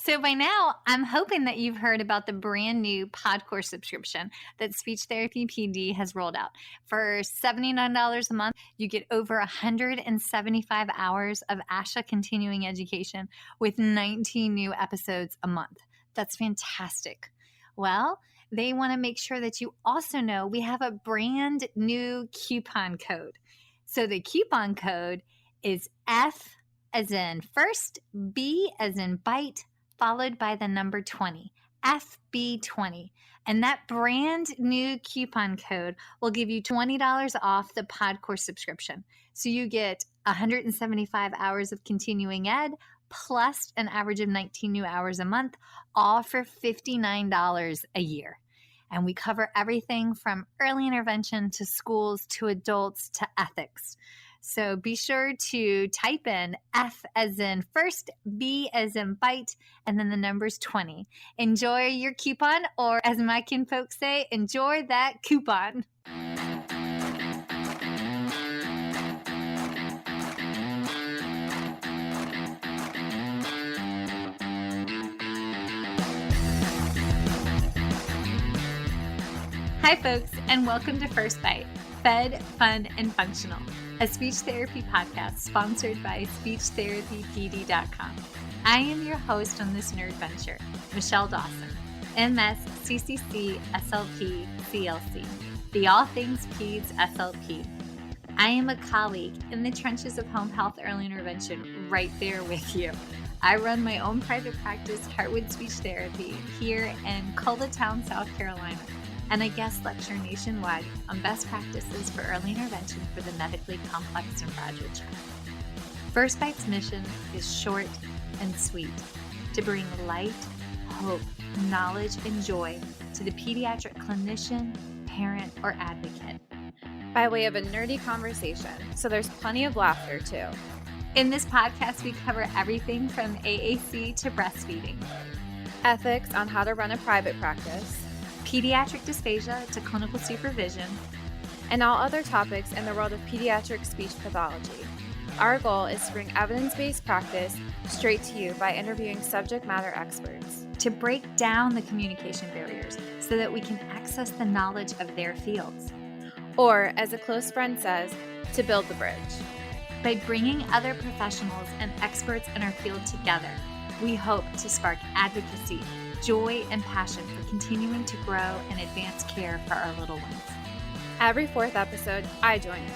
So by now, I'm hoping that you've heard about the brand new PodCourse subscription that Speech Therapy PD has rolled out. For $79 a month, you get over 175 hours of ASHA continuing education with 19 new episodes a month. That's fantastic. Well, they want to make sure that you also know we have a brand new coupon code. So the coupon code is F as in first, B as in bite, followed by the number 20, FB20. And that brand new coupon code will give you $20 off the PodCourse subscription. So you get 175 hours of continuing ed plus an average of 19 new hours a month, all for $59 a year. And we cover everything from early intervention to schools to adults to ethics. So be sure to type in F as in first, B as in bite, and then the number's 20. Enjoy your coupon, or as my kin folks say, enjoy that coupon. Hi, folks, and welcome to First Bite, Fed, Fun, and Functional, a speech therapy podcast sponsored by SpeechTherapyPD.com. I am your host on this nerd venture, Michelle Dawson, MS, CCC-SLP, CLC, the All Things Peds SLP. I am a colleague in the trenches of home health early intervention right there with you. I run my own private practice, Heartwood Speech Therapy, here in Coletown, South Carolina. And I guest lecture nationwide on best practices for early intervention for the medically complex and fragile child. First Bite's mission is short and sweet, to bring light, hope, knowledge, and joy to the pediatric clinician, parent, or advocate. By way of a nerdy conversation, so there's plenty of laughter too. In this podcast, we cover everything from AAC to breastfeeding, ethics on how to run a private practice, pediatric dysphagia to clinical supervision, and all other topics in the world of pediatric speech pathology. Our goal is to bring evidence-based practice straight to you by interviewing subject matter experts. To break down the communication barriers so that we can access the knowledge of their fields. Or, as a close friend says, to build the bridge. By bringing other professionals and experts in our field together, we hope to spark advocacy, joy, and passion for continuing to grow and advance care for our little ones. Every fourth episode, I join in.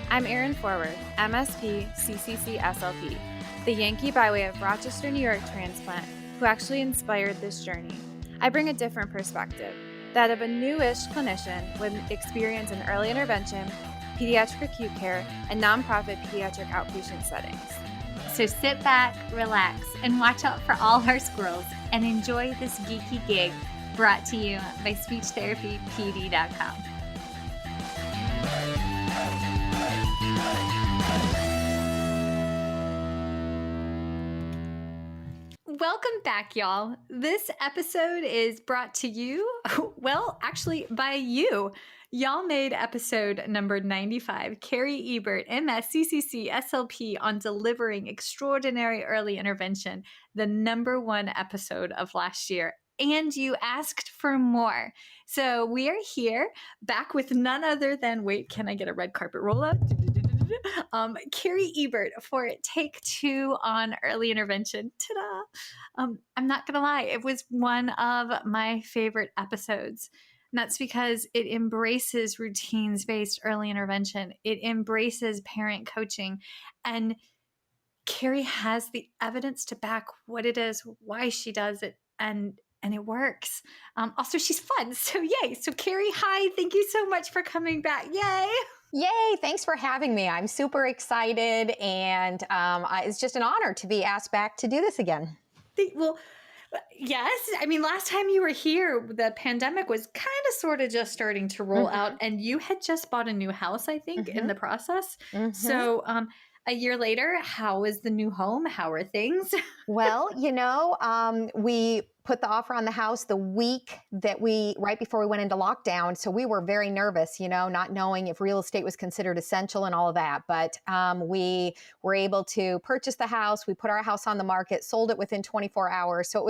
I'm Erin Forward, MSP, CCC-SLP, the Yankee by way of Rochester, New York transplant who actually inspired this journey. I bring a different perspective, that of a newish clinician with experience in early intervention, pediatric acute care, and nonprofit pediatric outpatient settings. So sit back, relax, and watch out for all our squirrels and enjoy this geeky gig brought to you by SpeechTherapyPD.com. Welcome back, y'all. This episode is brought to you, well, actually by you. Y'all made episode number 95, Cari Ebert, MS, CCC, SLP, on delivering extraordinary early intervention, the number one episode of last year. And you asked for more. So we are here back with none other than, wait, can I get a red carpet roll up? Cari Ebert for Take 2 on early intervention. Ta-da! I'm not going to lie, it was one of my favorite episodes. And that's because it embraces routines-based early intervention. It embraces parent coaching. And Cari has the evidence to back what it is, why she does it, and it works. Also, she's fun. So yay. So Cari, hi. Thank you so much for coming back. Yay. Yay. Thanks for having me. I'm super excited. And it's just an honor to be asked back to do this again. Well, yes. I mean, last time you were here, the pandemic was kind of sort of just starting to roll out, and you had just bought a new house, I think, in the process. So a year later, how is the new home? How are things? Well, we put the offer on the house the week that right before we went into lockdown. So we were very nervous, not knowing if real estate was considered essential and all of that. But we were able to purchase the house. We put our house on the market, sold it within 24 hours. So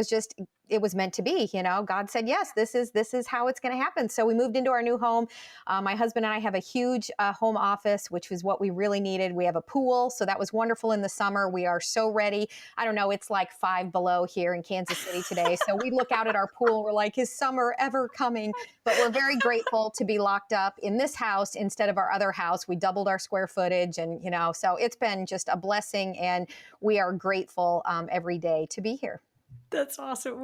it was meant to be, God said, yes, this is how it's going to happen. So we moved into our new home. My husband and I have a huge home office, which was what we really needed. We have a pool. So that was wonderful in the summer. We are so ready. I don't know. It's like 5 below here in Kansas City today. So we look out at our pool. We're like, is summer ever coming? But we're very grateful to be locked up in this house instead of our other house. We doubled our square footage and, so it's been just a blessing, and we are grateful every day to be here. That's awesome.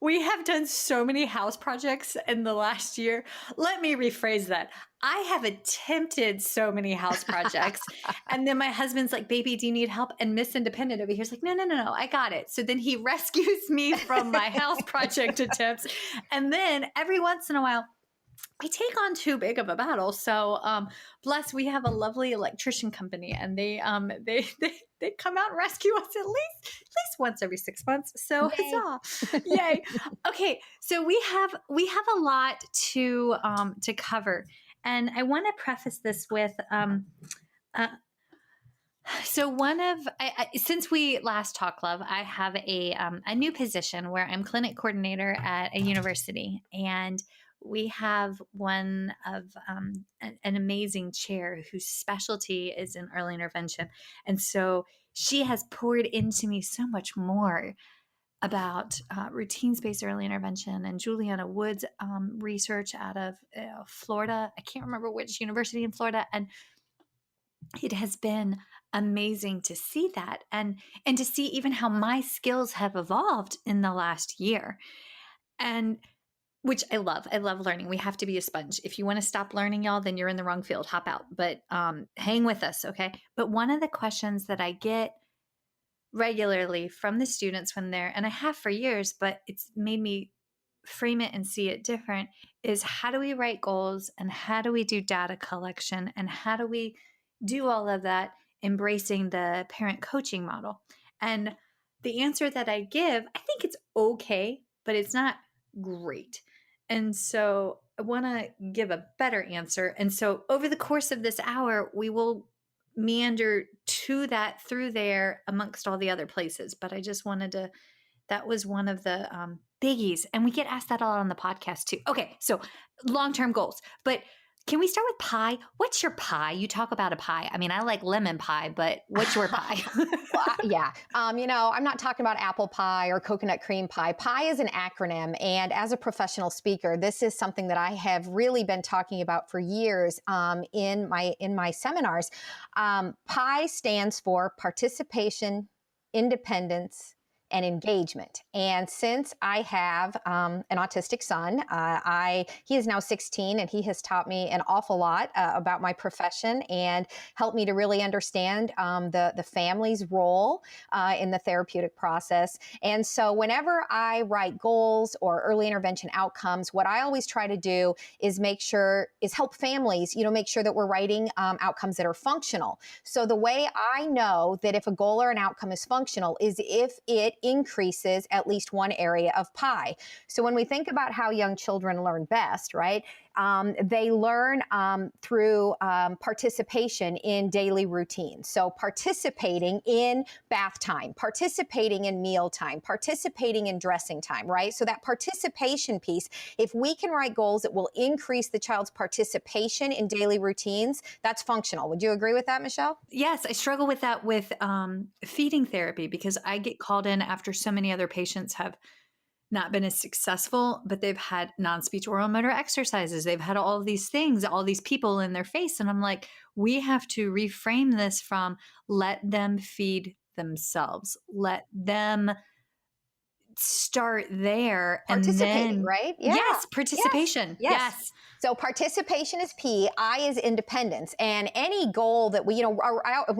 We have done so many house projects in the last year. Let me rephrase that. I have attempted so many house projects. And then my husband's like, baby, do you need help? And Miss Independent over here is like, no, I got it. So then he rescues me from my house project attempts. And then every once in a while, I take on too big of a battle. So, we have a lovely electrician company, and they come out and rescue us at least once every 6 months. So Yay. Huzzah. Yay. Okay. So we have a lot to cover, and I want to preface this with, since we last talked, love, I have a new position where I'm clinic coordinator at a university, and we have one of an amazing chair whose specialty is in early intervention. And so she has poured into me so much more about routines-based early intervention, and Juliana Wood's research out of Florida. I can't remember which university in Florida. And it has been amazing to see that, and to see even how my skills have evolved in the last year. And which I love. I love learning. We have to be a sponge. If you want to stop learning, y'all, then you're in the wrong field. Hop out. But hang with us, okay? But one of the questions that I get regularly from the students when and I have for years, but it's made me frame it and see it different, is how do we write goals, and how do we do data collection, and how do we do all of that embracing the parent coaching model? And the answer that I give, I think it's okay, but it's not great. And so I want to give a better answer. And so over the course of this hour, we will meander to that through there amongst all the other places. But I just wanted that was one of the biggies. And we get asked that a lot on the podcast too. Okay, so long-term goals. But can we start with pie? What's your pie? You talk about a pie. I mean, I like lemon pie, but what's your pie? Yeah. I'm not talking about apple pie or coconut cream pie. Pie is an acronym. And as a professional speaker, this is something that I have really been talking about for years in my seminars. PIE stands for participation, independence, and engagement. And since I have an autistic son, he is now 16, and he has taught me an awful lot about my profession and helped me to really understand the family's role in the therapeutic process. And so whenever I write goals or early intervention outcomes, what I always try to do is help families, make sure that we're writing outcomes that are functional. So the way I know that if a goal or an outcome is functional is if it increases at least one area of PIE. So when we think about how young children learn best, right? They learn through participation in daily routines. So participating in bath time, participating in meal time, participating in dressing time, right? So that participation piece, if we can write goals that will increase the child's participation in daily routines, that's functional. Would you agree with that, Michelle? Yes, I struggle with that with feeding therapy, because I get called in after so many other patients have not been as successful, but they've had non-speech oral motor exercises. They've had all of these things, all these people in their face. And I'm like, we have to reframe this from let them feed themselves. Let them start there. Participating, and then, right? Yeah. Yes, participation. Yes. So participation is P, I is independence. And any goal that we,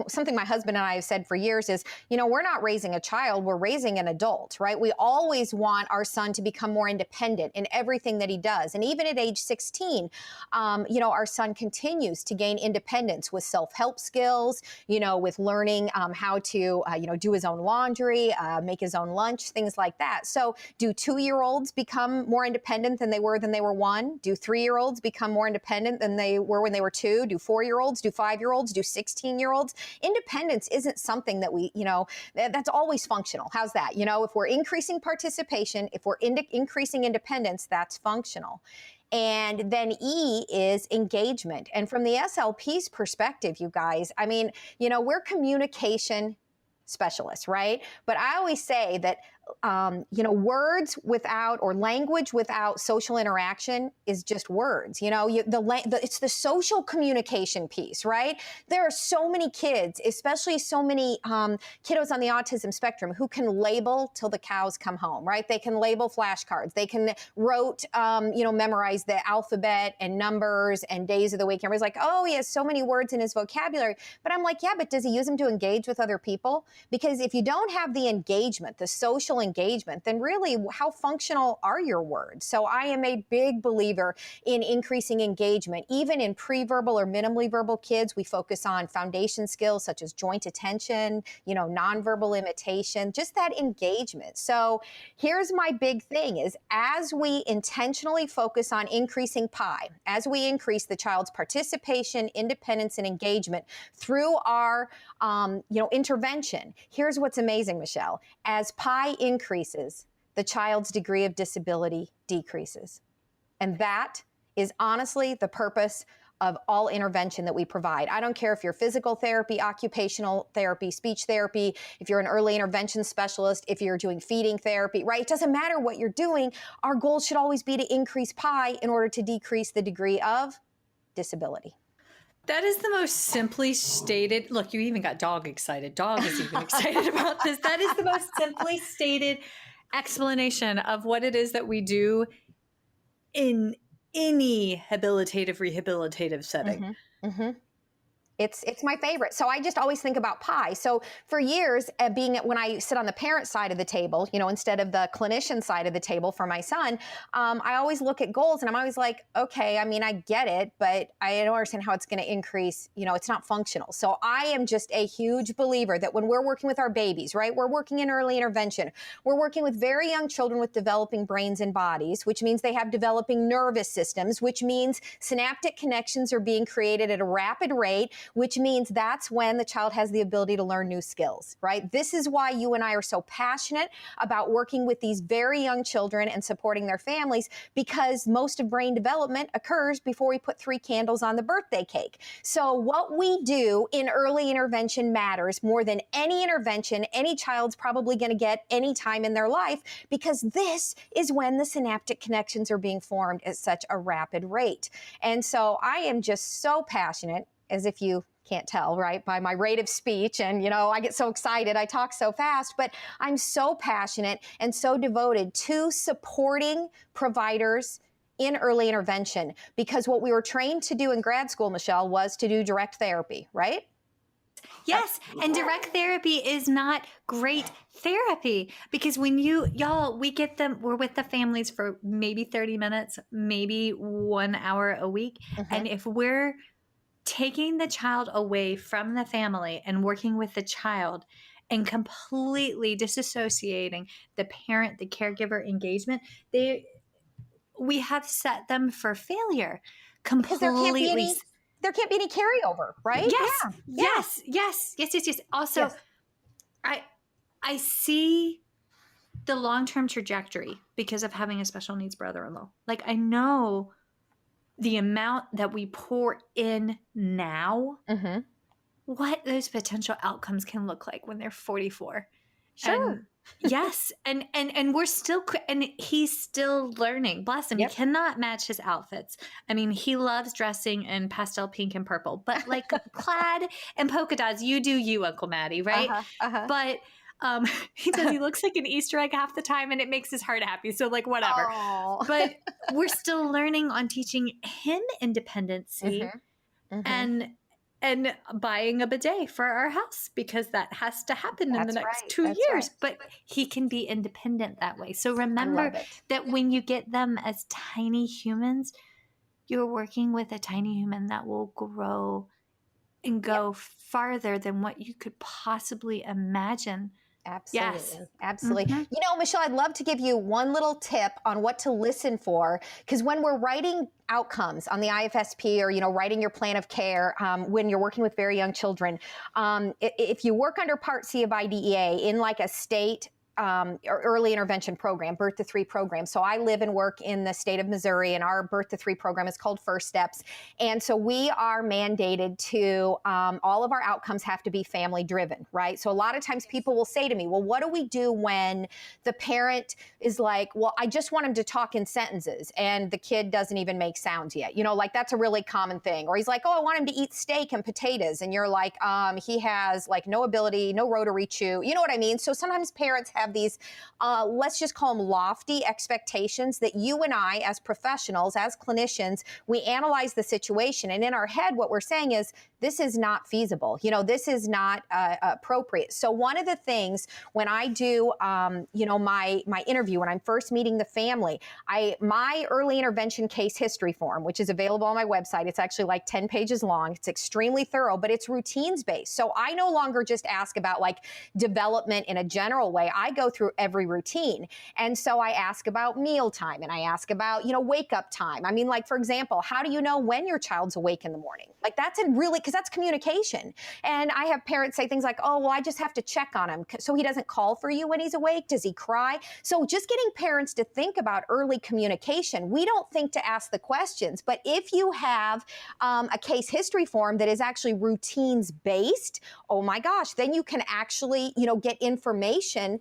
something my husband and I have said for years is, we're not raising a child, we're raising an adult, right? We always want our son to become more independent in everything that he does. And even at age 16, our son continues to gain independence with self-help skills, with learning how to, do his own laundry, make his own lunch, things like that. that. So do 2-year-olds become more independent than they were one? Do 3-year-olds become more independent than they were when they were 2? Do 4-year-olds, do 5-year-olds, do 16-year-olds? Independence isn't something that we, that's always functional. How's that? If we're increasing participation, if we're increasing independence, that's functional. And then E is engagement. And from the SLP's perspective, you guys, I mean, we're communication specialists, right? But I always say that, words without or language without social interaction is just words. It's the social communication piece, right? There are so many kids, especially so many kiddos on the autism spectrum who can label till the cows come home, right? They can label flashcards. They can memorize the alphabet and numbers and days of the week. Everybody's like, oh, he has so many words in his vocabulary. But I'm like, yeah, but does he use them to engage with other people? Because if you don't have the engagement, the social engagement, then really how functional are your words? So I am a big believer in increasing engagement. Even in pre-verbal or minimally verbal kids, we focus on foundation skills such as joint attention, nonverbal imitation, just that engagement. So here's my big thing is as we intentionally focus on increasing P.I.E, as we increase the child's participation, independence, and engagement through our intervention, here's what's amazing, Michelle. As P.I.E increases, the child's degree of disability decreases. And that is honestly the purpose of all intervention that we provide. I don't care if you're physical therapy, occupational therapy, speech therapy, if you're an early intervention specialist, if you're doing feeding therapy, right? It doesn't matter what you're doing. Our goal should always be to increase P.I.E in order to decrease the degree of disability. That is the most simply stated. Look, you even got Dog excited. Dog is even excited about this. That is the most simply stated explanation of what it is that we do in any rehabilitative setting. Mm-hmm. Mm-hmm. It's my favorite. So I just always think about P.I.E. So for years, when I sit on the parent side of the table, instead of the clinician side of the table for my son, I always look at goals and I'm always like, okay, I mean, I get it, but I don't understand how it's going to increase. It's not functional. So I am just a huge believer that when we're working with our babies, right, we're working in early intervention, we're working with very young children with developing brains and bodies, which means they have developing nervous systems, which means synaptic connections are being created at a rapid rate, which means that's when the child has the ability to learn new skills, right? This is why you and I are so passionate about working with these very young children and supporting their families, because most of brain development occurs before we put 3 candles on the birthday cake. So what we do in early intervention matters more than any intervention any child's probably going to get any time in their life, because this is when the synaptic connections are being formed at such a rapid rate. And so I am just so passionate, as if you can't tell, right, by my rate of speech. And, I get so excited, I talk so fast, but I'm so passionate and so devoted to supporting providers in early intervention, because what we were trained to do in grad school, Michelle, was to do direct therapy, right? Yes, and direct therapy is not great therapy, because when we get them, we're with the families for maybe 30 minutes, maybe 1 hour a week. Mm-hmm. And if we're taking the child away from the family and working with the child and completely disassociating the parent, the caregiver engagement, we have set them for failure completely. There can't be any carryover, right? Yes. Also, yes. I see the long-term trajectory because of having a special needs brother-in-law. Like, I know the amount that we pour in now, mm-hmm. what those potential outcomes can look like when they're 44. Sure. And yes. And we're still, and he's still learning. Bless him. Yep. He cannot match his outfits. I mean, he loves dressing in pastel pink and purple, but like plaid and polka dots, you do you, Uncle Maddie, right? But he says he looks like an Easter egg half the time and it makes his heart happy. So like, whatever. But we're still learning on teaching him independency, mm-hmm. Mm-hmm. and buying a bidet for our house, because that has to happen in the next 2 years. Right. But he can be independent that way. So remember that when you get them as tiny humans, you're working with a tiny human that will grow and go farther than what you could possibly imagine Absolutely. Yes. Absolutely. Mm-hmm. You know, Michelle, I'd love to give you one little tip on what to listen for, because when we're writing outcomes on the IFSP, or, writing your plan of care, when you're working with very young children, if you work under Part C of IDEA in like a state or early intervention program, birth to 3 program. So I live and work in the state of Missouri, and our birth to 3 program is called First Steps. And so we are mandated to, all of our outcomes have to be family driven, right? So a lot of times people will say to me, well, what do we do when the parent is like, well, I just want him to talk in sentences and the kid doesn't even make sounds yet? Like that's a really common thing. Or he's like, oh, I want him to eat steak and potatoes. And you're like, he has like no ability, no rotary chew. You know what I mean? So sometimes parents have these, let's just call them lofty expectations that you and I as professionals, as clinicians, we analyze the situation. And in our head, what we're saying is, this is not feasible. This is not appropriate. So one of the things when I do, my interview, when I'm first meeting the family, my early intervention case history form, which is available on my website, it's actually like 10 pages long. It's extremely thorough, but it's routines based. So I no longer just ask about like development in a general way. I go through every routine. And so I ask about mealtime, and I ask about, wake up time. I mean, like, for example, how do you know when your child's awake in the morning? Like because that's communication. And I have parents say things like, oh, well, I just have to check on him so he doesn't call for you when he's awake. Does he cry? So just getting parents to think about early communication. We don't think to ask the questions, but if you have a case history form that is actually routines based, oh my gosh, then you can actually, get information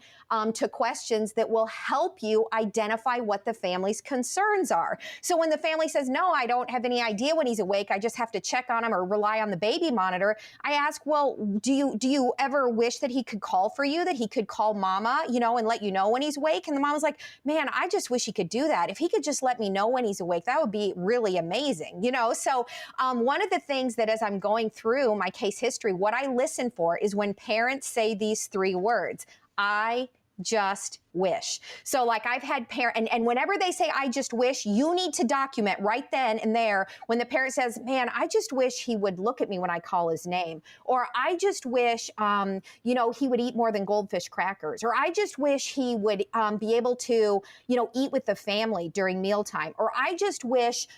to questions that will help you identify what the family's concerns are. So when the family says, no, I don't have any idea when he's awake, I just have to check on him or rely on the baby monitor, I ask, well, do you ever wish that he could call for you, that he could call mama, and let you know when he's awake? And the mom was like, man, I just wish he could do that. If he could just let me know when he's awake, that would be really amazing, So one of the things that as I'm going through my case history, what I listen for is when parents say these 3 words, I just wish. So like I've had parents, and whenever they say, I just wish, you need to document right then and there when the parent says, man, I just wish he would look at me when I call his name. Or I just wish, he would eat more than goldfish crackers. Or I just wish he would be able to, eat with the family during mealtime. Or I just wish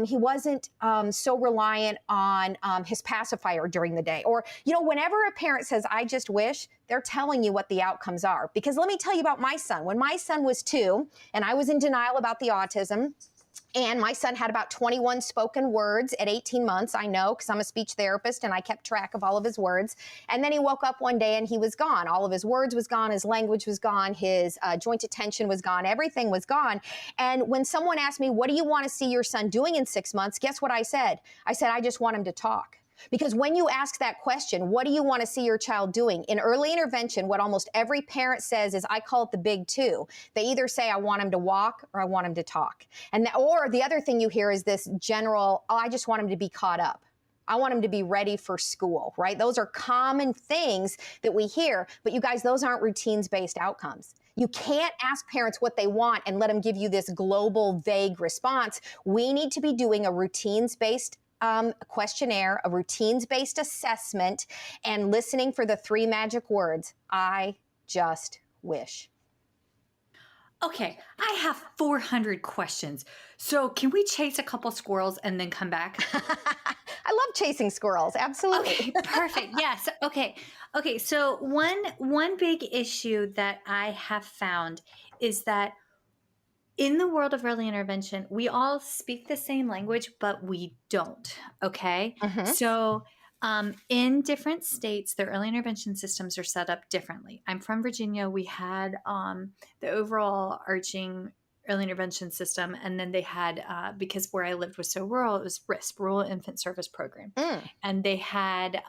he wasn't so reliant on his pacifier during the day. Or, whenever a parent says, I just wish, they're telling you what the outcomes are. Because let me tell you about my son. When my son was 2 and I was in denial about the autism, and my son had about 21 spoken words at 18 months. I know, because I'm a speech therapist and I kept track of all of his words. And then he woke up one day and he was gone. All of his words was gone. His language was gone. His joint attention was gone. Everything was gone. And when someone asked me, what do you want to see your son doing in 6 months? Guess what I said? I said, I just want him to talk. Because when you ask that question, what do you want to see your child doing? In early intervention, what almost every parent says is, I call it the big 2. They either say, I want him to walk or I want him to talk. Or the other thing you hear is this general, oh, I just want him to be caught up. I want him to be ready for school, right? Those are common things that we hear. But you guys, those aren't routines-based outcomes. You can't ask parents what they want and let them give you this global, vague response. We need to be doing a routines-based questionnaire, a routines-based assessment, and listening for the 3 magic words, I just wish. Okay, I have 400 questions. So can we chase a couple squirrels and then come back? I love chasing squirrels. Absolutely. Okay, perfect. Yes. Okay. So one big issue that I have found is that in the world of early intervention, we all speak the same language, but we don't. Okay. Mm-hmm. So in different states, their early intervention systems are set up differently. I'm from Virginia. We had the overall arching early intervention system. And then they had, because where I lived was so rural, it was RISP, Rural Infant Service Program. And they had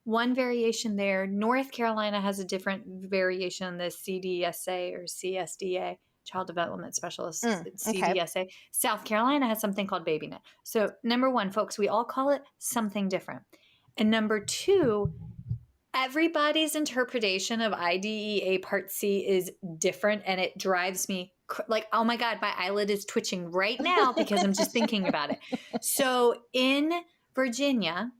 one variation there. North Carolina has a different variation, the CDSA or CSDA, Child Development Specialist, CDSA. Okay. South Carolina has something called BabyNet. So number 1, folks, we all call it something different. And number 2, everybody's interpretation of IDEA Part C is different, and it drives me like, oh my God, my eyelid is twitching right now because I'm just thinking about it. So in Virginia,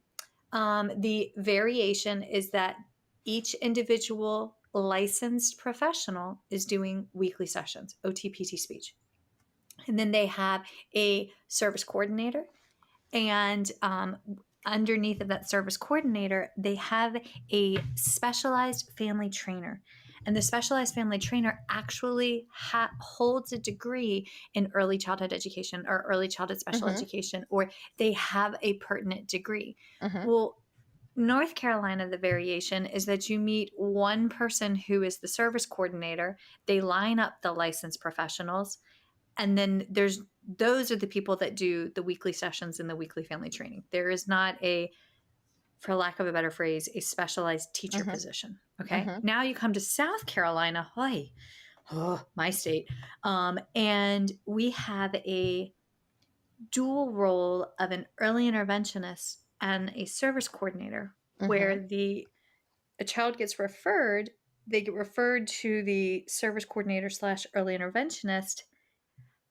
the variation is that Each individual licensed professional is doing weekly sessions, OT, PT, speech. And then they have a service coordinator. And underneath of that service coordinator, they have a specialized family trainer. And the specialized family trainer actually holds a degree in early childhood education or early childhood special education, or they have a pertinent degree. Well, North Carolina, the variation is that you meet one person who is the service coordinator. They line up the licensed professionals. And then those are the people that do the weekly sessions and the weekly family training. There is not for lack of a better phrase, a specialized teacher position. Okay. Now you come to South Carolina, my state. And we have a dual role of an early interventionist and a service coordinator where a child gets referred, they get referred to the service coordinator / early interventionist.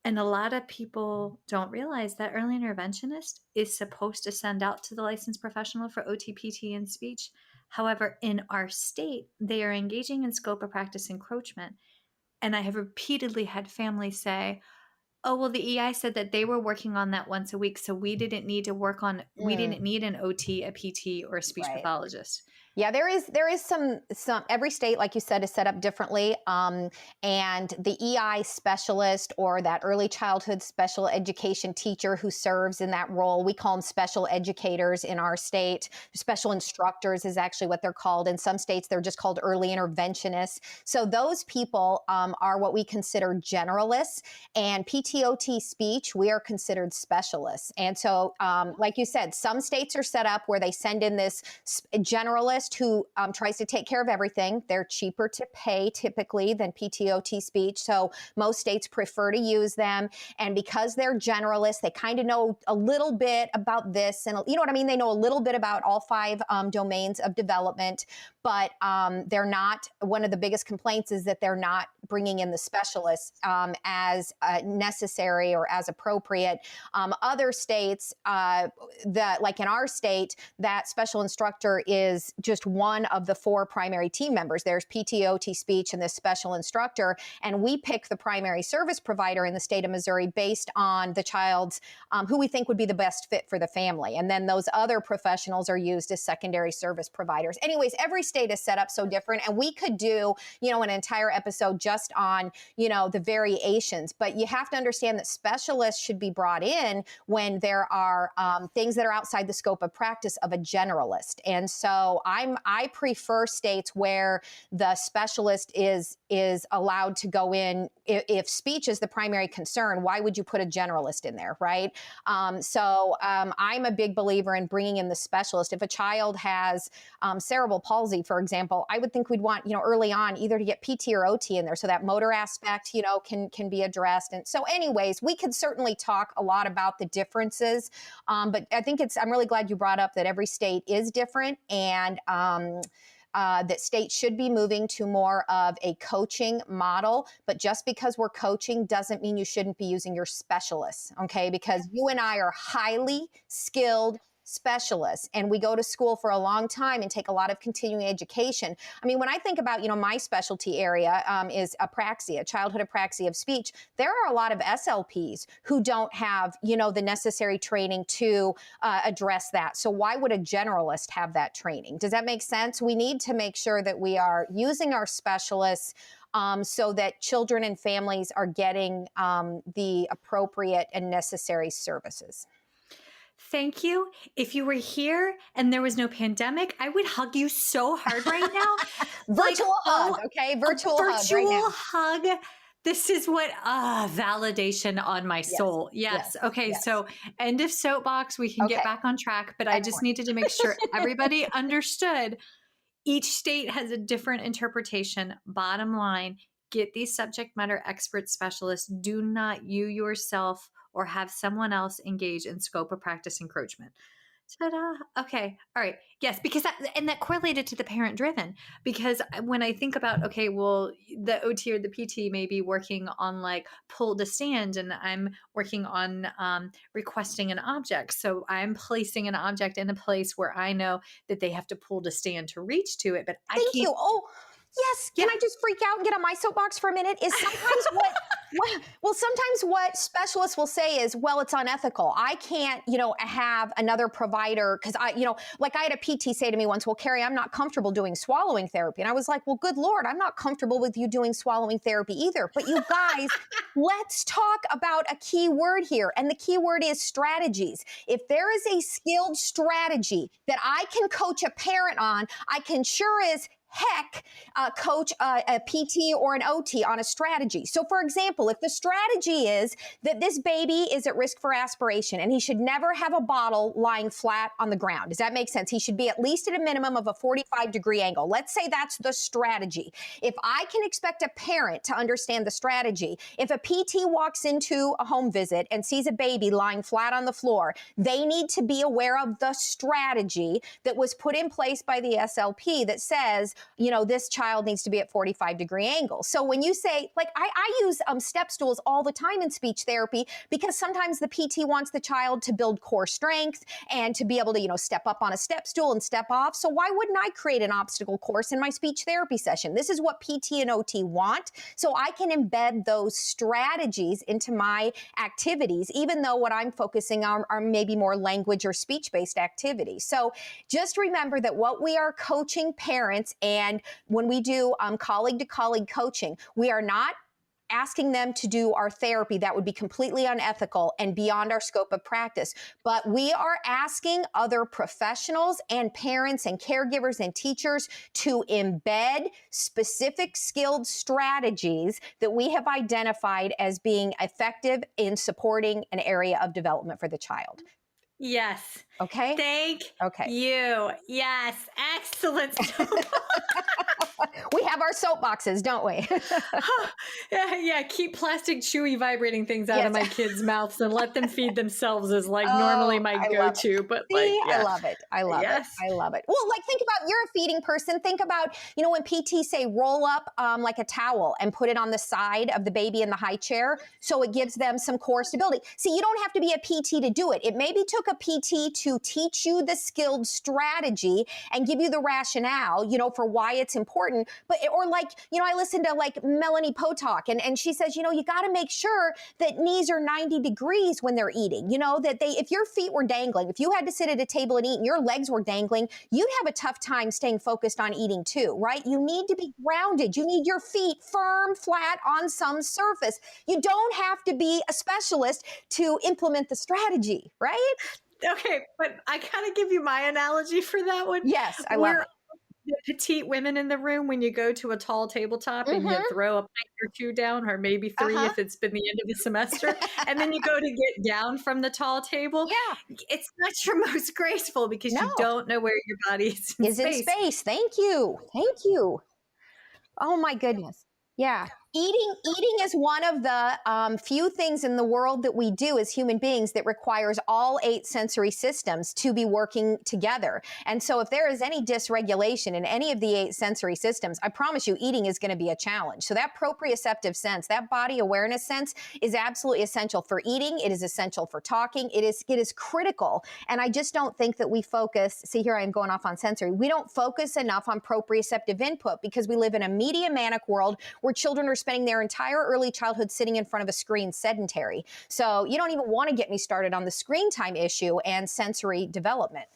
And a lot of people don't realize that early interventionist is supposed to send out to the licensed professional for OT, PT, and speech. However, in our state, they are engaging in scope of practice encroachment. And I have repeatedly had families say, oh, well, the EI said that they were working on that once a week. So we didn't need to work on, we didn't need an OT, a PT, or a speech pathologist. Yeah, there is some every state, like you said, is set up differently. And the EI specialist or that early childhood special education teacher who serves in that role, we call them special educators in our state. Special instructors is actually what they're called. In some states, they're just called early interventionists. So those people are what we consider generalists, and PTOT speech, we are considered specialists. And so, like you said, some states are set up where they send in this generalist who tries to take care of everything. They're cheaper to pay typically than PTOT speech. So most states prefer to use them. And because they're generalists, they kind of know a little bit about this. And you know what I mean? They know a little bit about all 5 domains of development, but they're not, one of the biggest complaints is that they're not bringing in the specialists as necessary or as appropriate. Other states, like in our state, that special instructor is just one of the 4 primary team members. There's PTOT speech and this special instructor, and we pick the primary service provider in the state of Missouri based on the child's, who we think would be the best fit for the family. And then those other professionals are used as secondary service providers. Anyways, every state is set up so different, and we could do, an entire episode just on, the variations, but you have to understand that specialists should be brought in when there are things that are outside the scope of practice of a generalist. And so I prefer states where the specialist is allowed to go in. If speech is the primary concern, why would you put a generalist in there, right? So I'm a big believer in bringing in the specialist. If a child has cerebral palsy, for example, I would think we'd want, early on either to get PT or OT in there so that motor aspect, can be addressed. And so anyways, we could certainly talk a lot about the differences, but I think I'm really glad you brought up that every state is different, and that states should be moving to more of a coaching model. But just because we're coaching doesn't mean you shouldn't be using your specialists, okay? Because you and I are highly skilled specialists, and we go to school for a long time and take a lot of continuing education. I mean, when I think about, my specialty area is apraxia, childhood apraxia of speech, there are a lot of SLPs who don't have, the necessary training to address that. So why would a generalist have that training? Does that make sense? We need to make sure that we are using our specialists so that children and families are getting the appropriate and necessary services. Thank you. If you were here and there was no pandemic, I would hug you so hard right now. Virtual hug, okay? Virtual hug right now. Hug. This is what validation on my soul. Yes. Okay. Yes. So end of soapbox. We can get back on track, but I just needed to make sure everybody understood. Each state has a different interpretation. Bottom line, get these subject matter expert specialists. Do not you yourself or have someone else engage in scope of practice encroachment. Ta-da. Okay. All right. Yes, because that correlated to the parent driven. Because when I think about, okay, well, the OT or the PT may be working on like pull to stand, and I'm working on requesting an object. So I'm placing an object in a place where I know that they have to pull to stand to reach to it, but I Thank can't. you. Oh, yes. Yeah. Can I just freak out and get on my soapbox for a minute? Is sometimes sometimes what specialists will say is, well, it's unethical. I can't, have another provider because like I had a PT say to me once, well, Cari, I'm not comfortable doing swallowing therapy. And I was like, well, good Lord, I'm not comfortable with you doing swallowing therapy either. But you guys, let's talk about a key word here. And the key word is strategies. If there is a skilled strategy that I can coach a parent on, I can sure as heck coach a PT or an OT on a strategy. So for example, if the strategy is that this baby is at risk for aspiration and he should never have a bottle lying flat on the ground, does that make sense? He should be at least at a minimum of a 45-degree angle. Let's say that's the strategy. If I can expect a parent to understand the strategy, if a PT walks into a home visit and sees a baby lying flat on the floor, they need to be aware of the strategy that was put in place by the SLP that says, this child needs to be at 45-degree angle. So when you say, like, I use step stools all the time in speech therapy because sometimes the PT wants the child to build core strength and to be able to, step up on a step stool and step off. So why wouldn't I create an obstacle course in my speech therapy session? This is what PT and OT want. So I can embed those strategies into my activities, even though what I'm focusing on are maybe more language or speech-based activities. So just remember that what we are coaching parents, and when we do colleague to colleague coaching, we are not asking them to do our therapy. That would be completely unethical and beyond our scope of practice. But we are asking other professionals and parents and caregivers and teachers to embed specific skilled strategies that we have identified as being effective in supporting an area of development for the child. Yes. Okay. Thank you. Yes. Excellent. We have our soapboxes, don't we? Yeah. Keep plastic, chewy, vibrating things out of my kids' mouths and let them feed themselves is like normally my go-to. But I love it. I love it. I love it. Well, like think about, you're a feeding person. Think about, when PT say roll up like a towel and put it on the side of the baby in the high chair so it gives them some core stability. See, you don't have to be a PT to do it. It maybe took a PT to teach you the skilled strategy and give you the rationale, for why it's important. But, or like, I listened to like Melanie Potok and she says, you got to make sure that knees are 90 degrees when they're eating, that if your feet were dangling, if you had to sit at a table and eat and your legs were dangling, you'd have a tough time staying focused on eating too, right? You need to be grounded. You need your feet firm, flat on some surface. You don't have to be a specialist to implement the strategy, right? Okay, but I gotta give you my analogy for that one. Yes, I love it. The petite women in the room when you go to a tall tabletop and you throw a pint or two down, or maybe three if it's been the end of the semester, and then you go to get down from the tall table. Yeah. It's not your most graceful because you don't know where your body is in space. Thank you. Thank you. Oh my goodness. Yeah. Eating is one of the few things in the world that we do as human beings that requires all 8 sensory systems to be working together. And so if there is any dysregulation in any of the 8 sensory systems, I promise you eating is going to be a challenge. So that proprioceptive sense, that body awareness sense is absolutely essential for eating. It is essential for talking. It is critical. And I just don't think that we focus, see here I am going off on sensory, we don't focus enough on proprioceptive input because we live in a media manic world where children are spending their entire early childhood sitting in front of a screen sedentary. So you don't even want to get me started on the screen time issue and sensory development.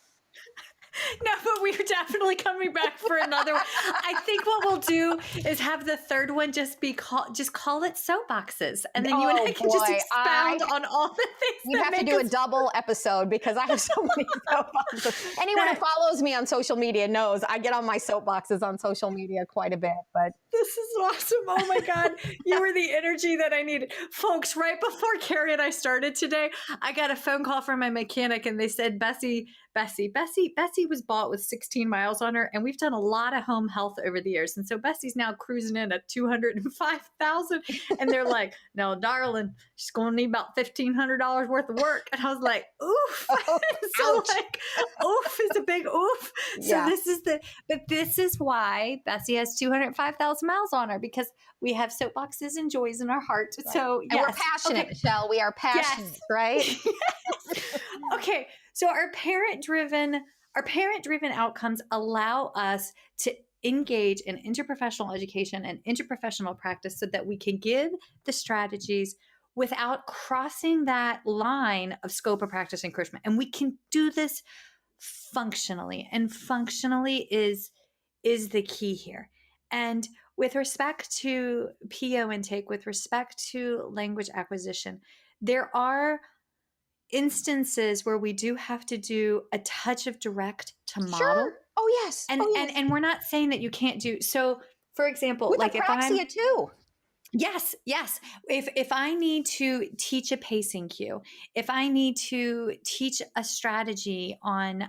No, but we're definitely coming back for another one. I think what we'll do is have the third one just call it soapboxes. And then you and I can just expound on all the things. We have to do a double episode because I have so many soapboxes. Anyone who follows me on social media knows I get on my soapboxes on social media quite a bit. But this is awesome. Oh my God. You were the energy that I needed. Folks, right before Cari and I started today, I got a phone call from my mechanic and they said, Bessie, Bessie. Bessie was bought with 16 miles on her, and we've done a lot of home health over the years. And so Bessie's now cruising in at 205,000. And they're like, no, darling, she's going to need about $1,500 worth of work. And I was like, oof. Oh, So ouch. like, oof is a big oof. Yeah. So this is why Bessie has 205,000 miles on her, because we have soapboxes and joys in our heart. Right. So And we're passionate, Michelle. We are passionate, right? Yes. Okay. So our parent-driven outcomes allow us to engage in interprofessional education and interprofessional practice so that we can give the strategies without crossing that line of scope of practice encouragement. And we can do this functionally, and functionally is the key here. And with respect to PO intake, with respect to language acquisition, there are instances where we do have to do a touch of direct to model. Sure. Oh, yes. And we're not saying that you can't do. So for example, with like apraxia too. Yes. If I need to teach a pacing cue, if I need to teach a strategy on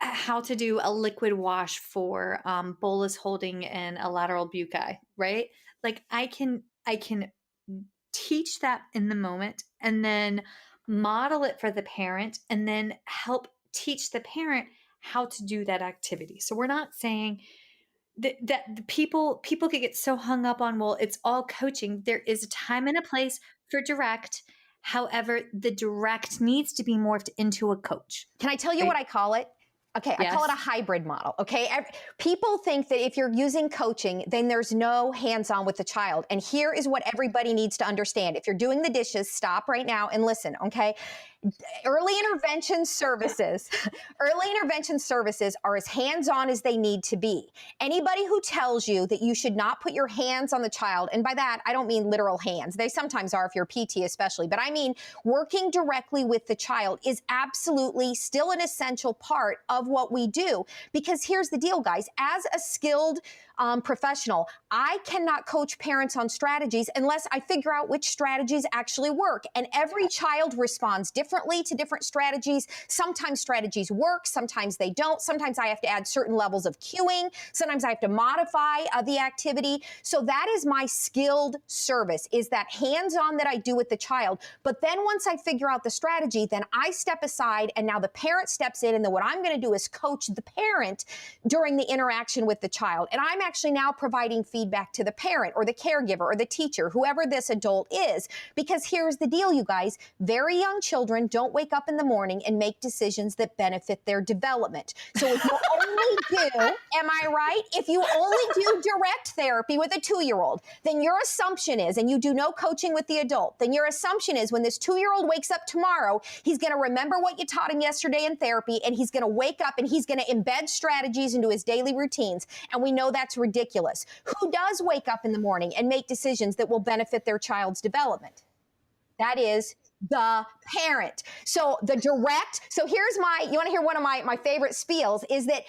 how to do a liquid wash for bolus holding and a lateral bucci, right? Like I can teach that in the moment and then model it for the parent and then help teach the parent how to do that activity. So we're not saying that the people could get so hung up on, well, it's all coaching. There is a time and a place for direct. However, the direct needs to be morphed into a coach. Can I tell you what I call it? Okay, I call it a hybrid model, okay? People think that if you're using coaching, then there's no hands-on with the child. And here is what everybody needs to understand. If you're doing the dishes, stop right now and listen, okay? Early intervention services are as hands-on as they need to be. Anybody who tells you that you should not put your hands on the child, and by that, I don't mean literal hands. They sometimes are if you're PT especially, but I mean working directly with the child is absolutely still an essential part of what we do. Because here's the deal, guys. As a skilled professional, I cannot coach parents on strategies unless I figure out which strategies actually work. And every child responds differently to different strategies. Sometimes strategies work, sometimes they don't. Sometimes I have to add certain levels of cueing. Sometimes I have to modify the activity. So that is my skilled service, is that hands-on that I do with the child. But then once I figure out the strategy, then I step aside and now the parent steps in, and then what I'm going to do is coach the parent during the interaction with the child. And I'm actually now providing feedback to the parent or the caregiver or the teacher, whoever this adult is. Because here's the deal, you guys. Very young children don't wake up in the morning and make decisions that benefit their development. So if you only do, am I right? If you only do direct therapy with a 2-year-old, then your assumption is, and you do no coaching with the adult, then your assumption is when this 2-year-old wakes up tomorrow, he's going to remember what you taught him yesterday in therapy, and he's going to wake up and he's going to embed strategies into his daily routines. And we know that's ridiculous. Who does wake up in the morning and make decisions that will benefit their child's development? That is the parent. So the direct, so here's you want to hear one of my favorite spiels, is that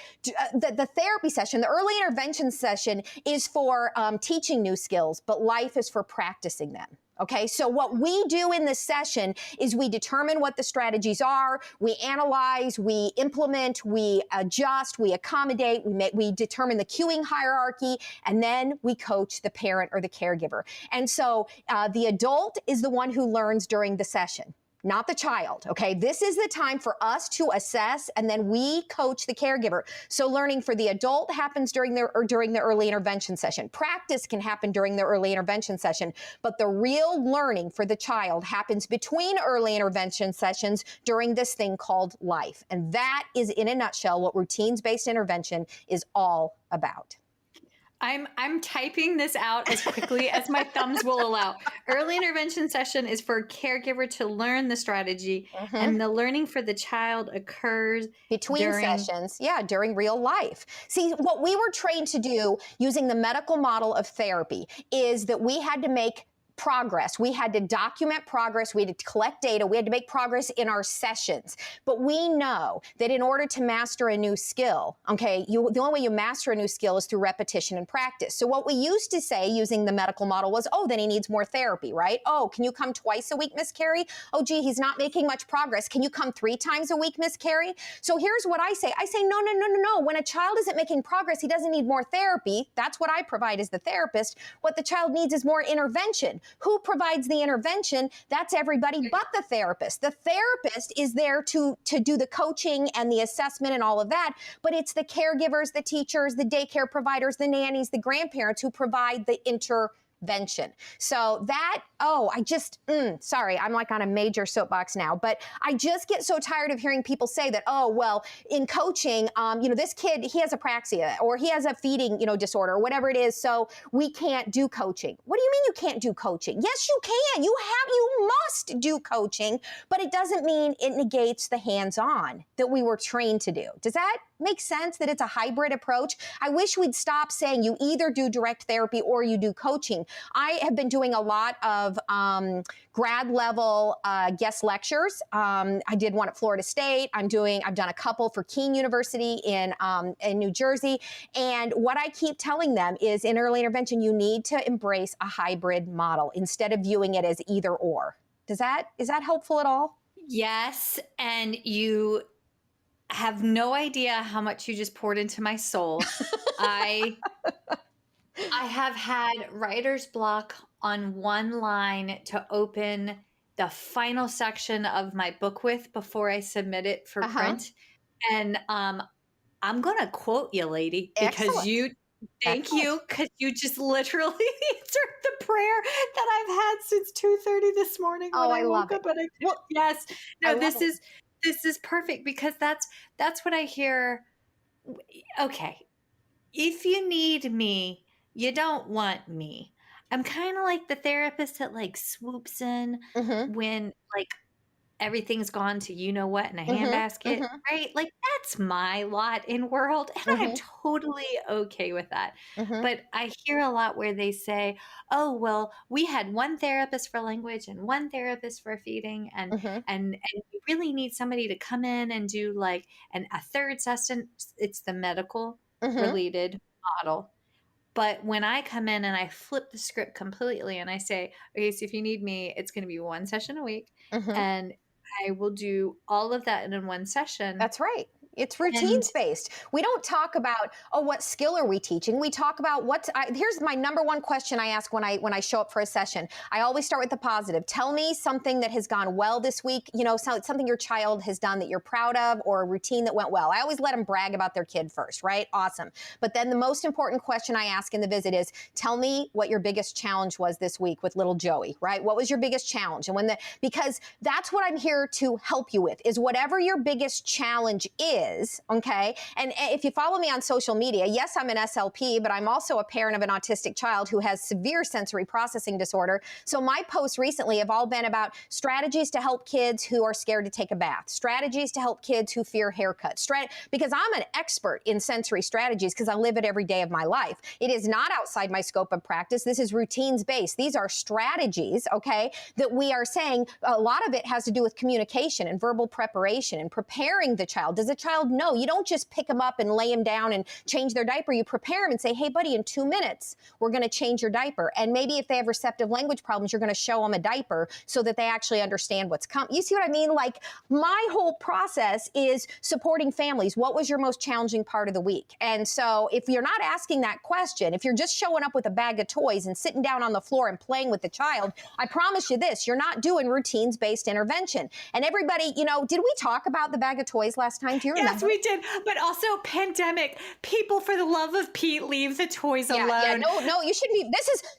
the therapy session, the early intervention session is for teaching new skills, but life is for practicing them. Okay, so what we do in this session is we determine what the strategies are, we analyze, we implement, we adjust, we accommodate, we determine the cueing hierarchy, and then we coach the parent or the caregiver. And so the adult is the one who learns during the session, not the child, okay? This is the time for us to assess, and then we coach the caregiver. So learning for the adult happens during the early intervention session. Practice can happen during the early intervention session, but the real learning for the child happens between early intervention sessions during this thing called life. And that is, in a nutshell, what routines-based intervention is all about. I'm typing this out as quickly as my thumbs will allow. Early intervention session is for a caregiver to learn the strategy, and the learning for the child occurs between sessions, during real life. See, what we were trained to do using the medical model of therapy is that we had to make progress. We had to document progress. We had to collect data. We had to make progress in our sessions. But we know that in order to master a new skill, okay, the only way you master a new skill is through repetition and practice. So what we used to say using the medical model was, oh, then he needs more therapy, right? Oh, can you come twice a week, Miss Cari? Oh, gee, he's not making much progress. Can you come 3 times a week, Miss Cari? So here's what I say. I say, no. When a child isn't making progress, he doesn't need more therapy. That's what I provide as the therapist. What the child needs is more intervention. Who provides the intervention? That's everybody but the therapist. The therapist is there to do the coaching and the assessment and all of that, but it's the caregivers, the teachers, the daycare providers, the nannies, the grandparents who provide the intervention. So that, sorry, I'm like on a major soapbox now, but I just get so tired of hearing people say that, oh, well, in coaching, this kid, he has apraxia or he has a feeding, disorder or whatever it is. So we can't do coaching. What do you mean you can't do coaching? Yes, you can. You must do coaching, but it doesn't mean it negates the hands-on that we were trained to do. Does that make sense that it's a hybrid approach? I wish we'd stop saying you either do direct therapy or you do coaching. I have been doing a lot of grad level guest lectures. I did one at Florida State. I've done a couple for Keene University in New Jersey. And what I keep telling them is in early intervention, you need to embrace a hybrid model instead of viewing it as either or. Is that helpful at all? Yes. And you have no idea how much you just poured into my soul. I have had writer's block on one line to open the final section of my book with before I submit it for print. And I'm going to quote you, lady, because thank you, because you just literally answered the prayer that I've had since 2:30 this morning when I woke up. And yes, no, this is perfect because that's what I hear. Okay. If you need me, you don't want me. I'm kind of like the therapist that like swoops in when like everything's gone to you know what in a handbasket, right? Like that's my lot in world, and I'm totally okay with that. But I hear a lot where they say, "Oh, well, we had one therapist for language and one therapist for feeding, and you really need somebody to come in and do like a third session." It's the medical related model. But when I come in and I flip the script completely and I say, okay, so if you need me, it's going to be one session a week. And I will do all of that in one session. That's right. It's routines based. We don't talk about, oh, what skill are we teaching? We talk about here's my number one question I ask when I show up for a session. I always start with the positive. Tell me something that has gone well this week, something your child has done that you're proud of or a routine that went well. I always let them brag about their kid first, right? Awesome. But then the most important question I ask in the visit is, tell me what your biggest challenge was this week with little Joey, right? What was your biggest challenge? And because that's what I'm here to help you with, is whatever your biggest challenge is, okay? And if you follow me on social media, yes, I'm an SLP, but I'm also a parent of an autistic child who has severe sensory processing disorder. So my posts recently have all been about strategies to help kids who are scared to take a bath, strategies to help kids who fear haircuts, because I'm an expert in sensory strategies because I live it every day of my life. It is not outside my scope of practice. This is routines based. These are strategies, okay, that we are saying a lot of it has to do with communication and verbal preparation and preparing the child. Does a child know? You don't just pick them up and lay them down and change their diaper. You prepare them and say, hey, buddy, in 2 minutes, we're going to change your diaper. And maybe if they have receptive language problems, you're going to show them a diaper so that they actually understand what's coming. You see what I mean? Like my whole process is supporting families. What was your most challenging part of the week? And so if you're not asking that question, if you're just showing up with a bag of toys and sitting down on the floor and playing with the child, I promise you this, you're not doing routines-based intervention. And everybody, did we talk about the bag of toys last time? Do you remember? Yes, we did. But also pandemic. People, for the love of Pete, leave the toys alone. Yeah, no, you shouldn't be.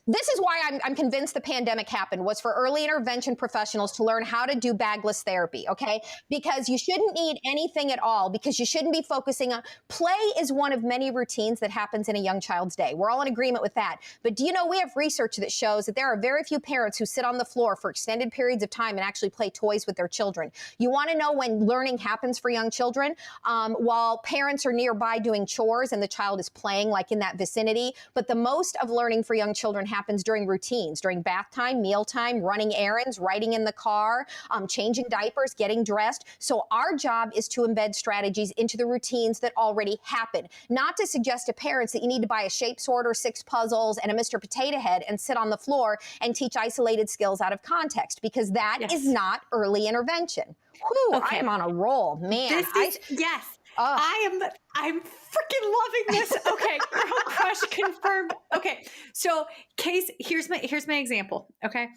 This is why I'm convinced the pandemic happened, was for early intervention professionals to learn how to do bagless therapy, okay? Because you shouldn't need anything at all, because you shouldn't be focusing on, play is one of many routines that happens in a young child's day. We're all in agreement with that. But do you know, we have research that shows that there are very few parents who sit on the floor for extended periods of time and actually play toys with their children. You want to know when learning happens for young children? while parents are nearby doing chores and the child is playing like in that vicinity. But the most of learning for young children happens during routines, during bath time, meal time, running errands, riding in the car, changing diapers, getting dressed. So our job is to embed strategies into the routines that already happen, not to suggest to parents that you need to buy a shape sorter, 6 puzzles, and a Mr. Potato Head and sit on the floor and teach isolated skills out of context, because that is not early intervention. Whew, I am on a roll, man. Yes. I'm freaking loving this. Okay, girl crush confirmed. Okay, so case here's my example. Okay,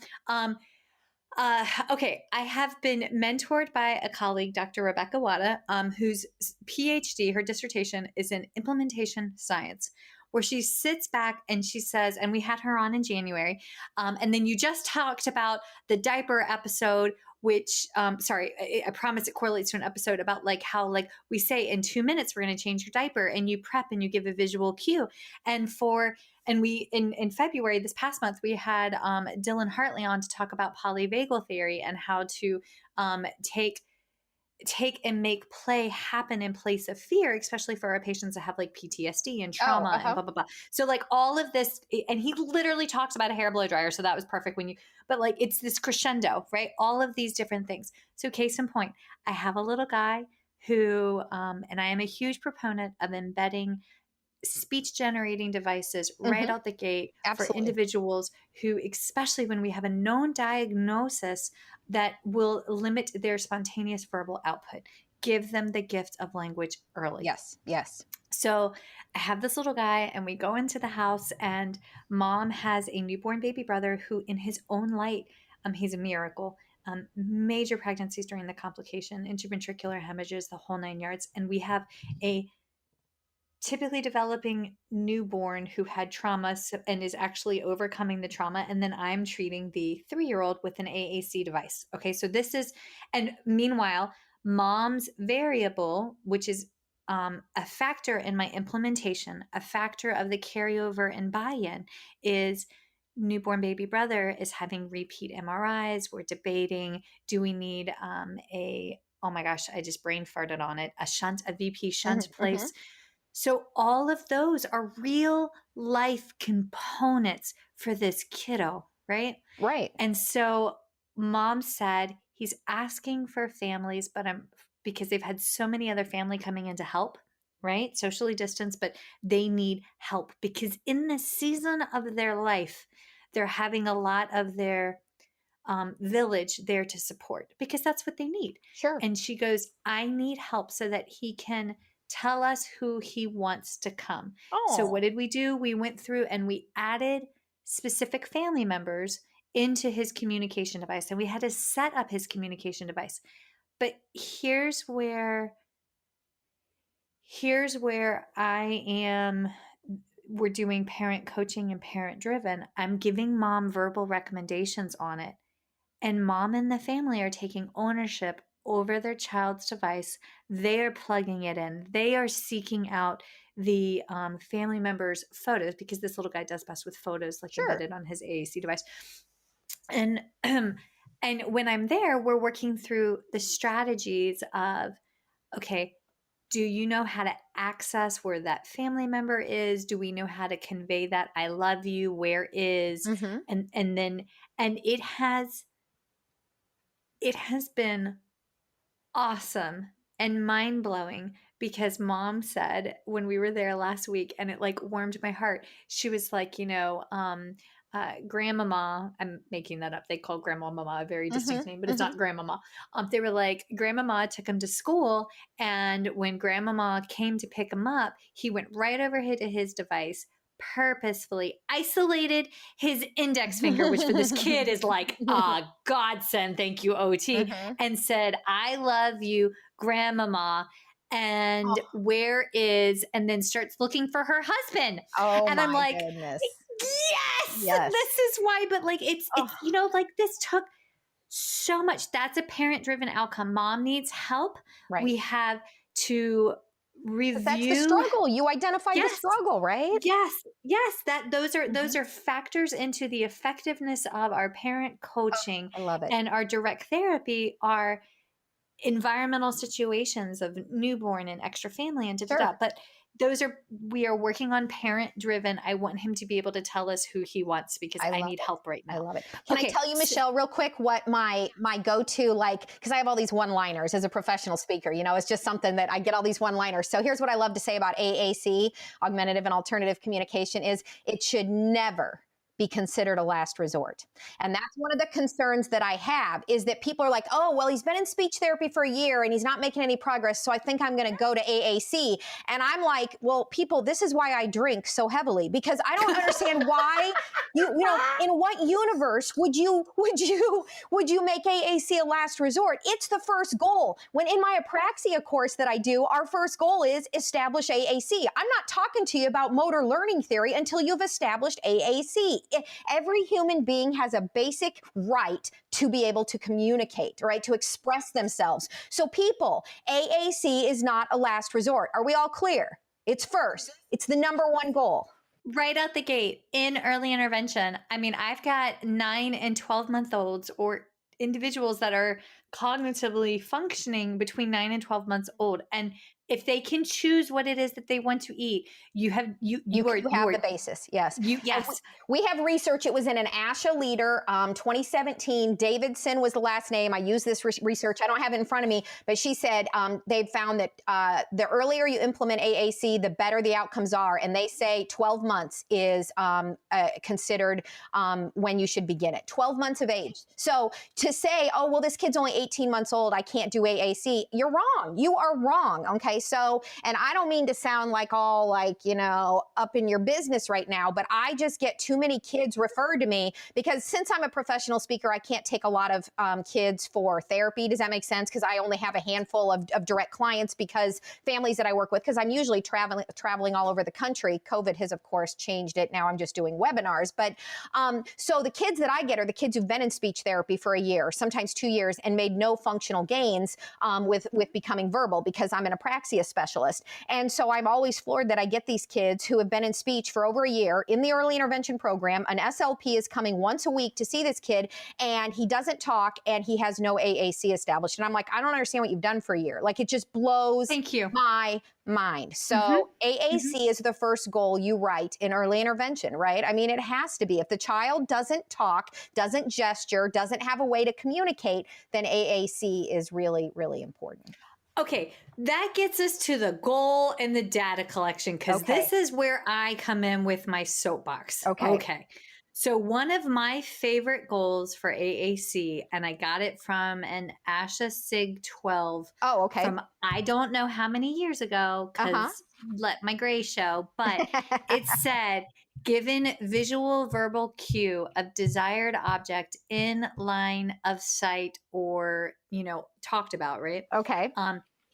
okay, I have been mentored by a colleague, Dr. Rebecca Wada, whose PhD, her dissertation is in implementation science, where she sits back and she says, and we had her on in January, and then you just talked about the diaper episode, which, I promise it correlates to an episode about like how like we say in 2 minutes, we're going to change your diaper, and you prep and you give a visual cue. And we, in February, this past month, we had Dylan Hartley on to talk about polyvagal theory and how to take and make play happen in place of fear, especially for our patients that have like PTSD and trauma and blah, blah, blah. So like all of this, and he literally talks about a hair blow dryer. So that was perfect but like it's this crescendo, right? All of these different things. So case in point, I have a little guy who, and I am a huge proponent of embedding speech generating devices right out the gate for individuals who, especially when we have a known diagnosis that will limit their spontaneous verbal output, give them the gift of language early. Yes. So I have this little guy and we go into the house, and mom has a newborn baby brother who in his own light, he's a miracle. Major pregnancies during the complication, intraventricular hemorrhages, the whole 9 yards. And we have a typically developing newborn who had trauma and is actually overcoming the trauma. And then I'm treating the 3-year-old with an AAC device. Okay. So this is, and meanwhile, mom's variable, which is a factor in my implementation, a factor of the carryover and buy-in, is newborn baby brother is having repeat MRIs. We're debating, do we need oh my gosh, I just brain farted on it, a VP shunt place. So all of those are real life components for this kiddo, right? Right. And so mom said he's asking for families, but because they've had so many other family coming in to help, right? Socially distanced, but they need help because in this season of their life, they're having a lot of their village there to support because that's what they need. Sure. And she goes, I need help so that he can tell us who he wants to come. So what did we do? We went through and we added specific family members into his communication device, and we had to set up his communication device. But here's where I am. We're doing parent coaching and parent driven. I'm giving mom verbal recommendations on it, and mom and the family are taking ownership over their child's device. They are plugging it in. They are seeking out the family members' photos because this little guy does best with photos like embedded on his AAC device. And when I'm there, we're working through the strategies of, okay, do you know how to access where that family member is? Do we know how to convey that I love you? Where is? And it has been awesome and mind-blowing because mom said when we were there last week, and it like warmed my heart, she was like, grandmama, I'm making that up. They call grandmama a very distinct name, but it's not grandmama. They were like, grandmama took him to school, and when grandmama came to pick him up, he went right over to his device, purposefully isolated his index finger, which for this kid is like a godsend, thank you, OT, and said, I love you, grandmama, and where is, and then starts looking for her husband. And I'm like, goodness. Yes. This is why, but like, it's like this took so much. That's a parent-driven outcome. Mom needs help. Right. We have to review. That's the struggle. You identify the struggle, right? Yes. Those are factors into the effectiveness of our parent coaching. I love it. And our direct therapy are environmental situations of newborn and extra family and Sure. but we are working on parent driven. I want him to be able to tell us who he wants because I need help right now. I love it. Can I tell you, Michelle, real quick, what my go-to, like, because I have all these one-liners as a professional speaker, it's just something that I get all these one-liners. So here's what I love to say about AAC, augmentative and alternative communication, is it should never be considered a last resort. And that's one of the concerns that I have, is that people are like, oh, well, he's been in speech therapy for a year and he's not making any progress, so I think I'm going to go to AAC. And I'm like, well, people, this is why I drink so heavily, because I don't understand why in what universe would you make AAC a last resort? It's the first goal. When in my apraxia course that I do, our first goal is establish AAC. I'm not talking to you about motor learning theory until you've established AAC. Every human being has a basic right to be able to communicate, right? To express themselves. So people, AAC is not a last resort. Are we all clear? It's first. It's the number one goal. Right out the gate in early intervention. I mean, I've got 9 and 12-month-olds or individuals that are cognitively functioning between 9 and 12 months old. And if they can choose what it is that they want to eat, you have the basis. Yes. Yes. We have research. It was in an ASHA leader, 2017. Davidson was the last name. I use this research. I don't have it in front of me, but she said they've found that the earlier you implement AAC, the better the outcomes are. And they say 12 months is considered when you should begin it. 12 months of age. So to say, oh, well, this kid's only 18 months old, I can't do AAC. You're wrong. You are wrong. Okay. So, and I don't mean to sound like all up in your business right now, but I just get too many kids referred to me because since I'm a professional speaker, I can't take a lot of kids for therapy. Does that make sense? Because I only have a handful of direct clients because families that I work with, because I'm usually traveling all over the country. COVID has, of course, changed it. Now I'm just doing webinars. But so the kids that I get are the kids who've been in speech therapy for a year, sometimes 2 years, and made no functional gains with becoming verbal because I'm an apraxia specialist. And so I'm always floored that I get these kids who have been in speech for over a year in the early intervention program. An SLP is coming once a week to see this kid, and he doesn't talk, and he has no AAC established. And I'm like, I don't understand what you've done for a year. Like, it just blows my mind. So AAC is the first goal you write in early intervention, right? I mean, it has to be. If the child doesn't talk, doesn't gesture, doesn't have a way to communicate, then AAC is really, really important. Okay, that gets us to the goal and the data collection, because this is where I come in with my soapbox. Okay. So one of my favorite goals for AAC, and I got it from an ASHA SIG 12 from I don't know how many years ago, because let my gray show, but it said, given visual verbal cue of desired object in line of sight or, talked about, right? Okay.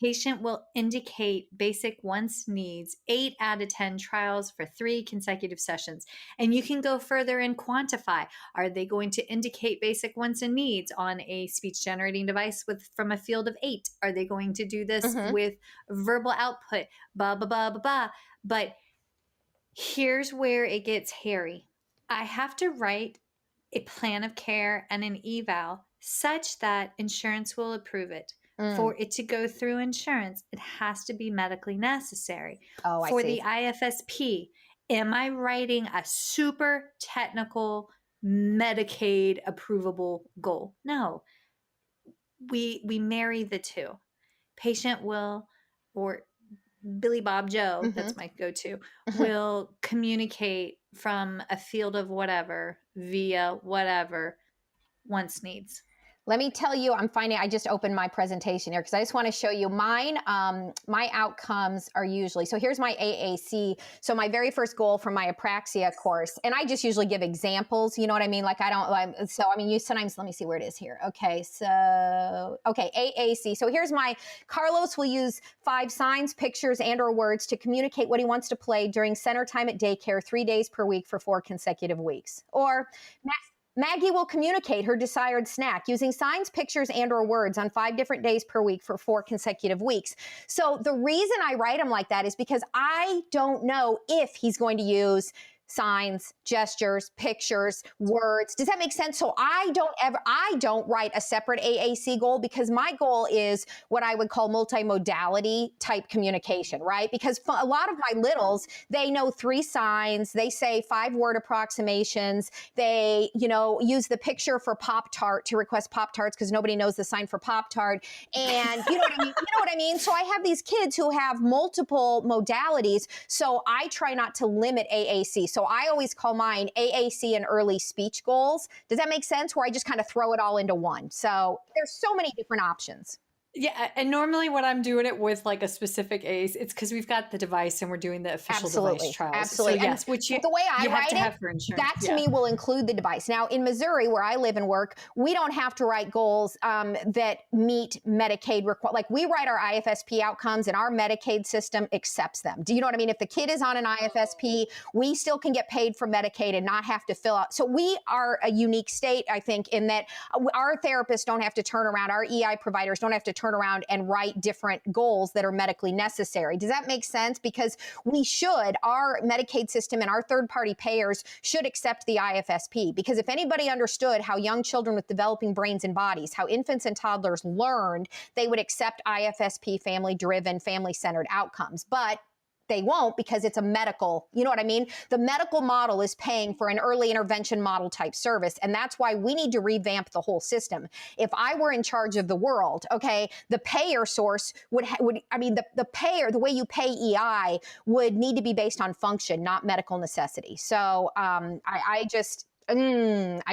Patient will indicate basic wants, needs, 8 out of 10 trials for 3 consecutive sessions. And you can go further and quantify. Are they going to indicate basic wants and needs on a speech generating device from a field of 8? Are they going to do this with verbal output? Blah, blah, blah, blah, blah. But here's where it gets hairy. I have to write a plan of care and an eval such that insurance will approve it. For it to go through insurance, it has to be medically necessary. For the IFSP, am I writing a super technical Medicaid approvable goal? No. We marry the two. Patient will, or Billy Bob Joe, that's my go-to, will communicate from a field of whatever via whatever wants, needs. Let me tell you, I just opened my presentation here because I just want to show you mine. My outcomes are usually, so here's my AAC. So my very first goal for my apraxia course, and I just usually give examples, you know what I mean? Like you sometimes, let me see where it is here. Okay. So, AAC. So here's Carlos will use 5 signs, pictures, and or words to communicate what he wants to play during center time at daycare 3 days per week for 4 consecutive weeks. Or Maggie will communicate her desired snack using signs, pictures, and or words on 5 different days per week for 4 consecutive weeks. So the reason I write them like that is because I don't know if he's going to use signs, gestures, pictures, words. Does that make sense? So I don't write a separate AAC goal because my goal is what I would call multimodality type communication, right? Because a lot of my littles, they know 3 signs, they say 5-word approximations, they, use the picture for Pop-Tart to request Pop-Tarts because nobody knows the sign for Pop-Tart. And you know what I mean? You know what I mean? So I have these kids who have multiple modalities. So I try not to limit AAC. So I always call mine AAC and early speech goals. Does that make sense? Where I just kind of throw it all into one. So there's so many different options. Yeah. And normally when I'm doing it with like a specific ACE, it's because we've got the device and we're doing the official device trials. Absolutely. So yes, which the way I write have for insurance. That to me will include the device. Now in Missouri, where I live and work, we don't have to write goals that meet Medicaid like we write our IFSP outcomes and our Medicaid system accepts them. Do you know what I mean? If the kid is on an IFSP, we still can get paid for Medicaid and not have to fill out. So we are a unique state, I think, in that our therapists don't have to turn around, our EI providers don't have to turn around and write different goals that are medically necessary. Does that make sense? Because our Medicaid system and our third-party payers should accept the IFSP. Because if anybody understood how young children with developing brains and bodies, how infants and toddlers learned, they would accept IFSP, family-driven, family-centered outcomes. But they won't because it's a medical, you know what I mean? The medical model is paying for an early intervention model type service. And that's why we need to revamp the whole system. If I were in charge of the world, okay, the payer source the payer, the way you pay EI would need to be based on function, not medical necessity. So I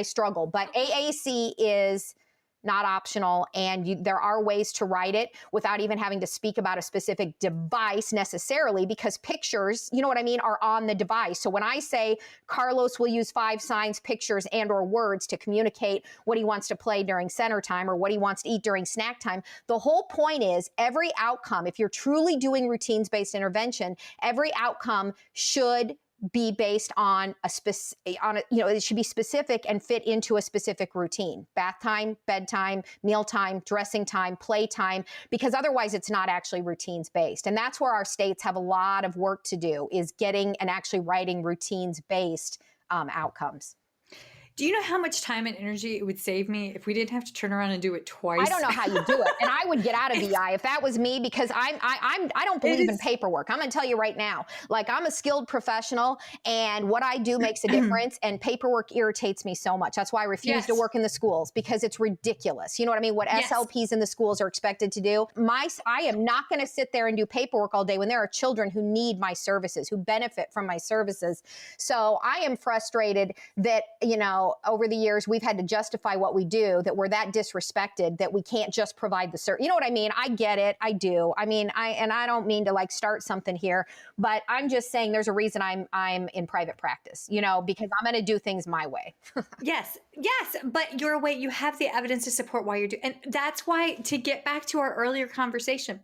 struggle, but AAC is not optional. And there are ways to write it without even having to speak about a specific device necessarily, because pictures, you know what I mean, are on the device. So when I say Carlos will use 5 signs, pictures, and or words to communicate what he wants to play during center time or what he wants to eat during snack time, the whole point is every outcome, if you're truly doing routines-based intervention, every outcome should be based on it should be specific and fit into a specific routine: bath time, bedtime, mealtime, dressing time, playtime, because otherwise it's not actually routines based. And that's where our states have a lot of work to do, is getting and actually writing routines based outcomes. Do you know how much time and energy it would save me if we didn't have to turn around and do it twice? I don't know how you do it. And I would get out of EI if that was me, because I don't believe in paperwork. I'm going to tell you right now, like, I'm a skilled professional and what I do makes a difference, and paperwork irritates me so much. That's why I refuse to work in the schools, because it's ridiculous. You know what I mean? What SLPs in the schools are expected to do. I am not going to sit there and do paperwork all day when there are children who need my services, who benefit from my services. So I am frustrated that, over the years, we've had to justify what we do, that we're that disrespected that we can't just provide the service. You know what I mean? I get it. I do. I mean, I don't mean to start something here, but I'm just saying there's a reason I'm in private practice, because I'm going to do things my way. Yes, but your way, you have the evidence to support why you're doing, and that's why, to get back to our earlier conversation,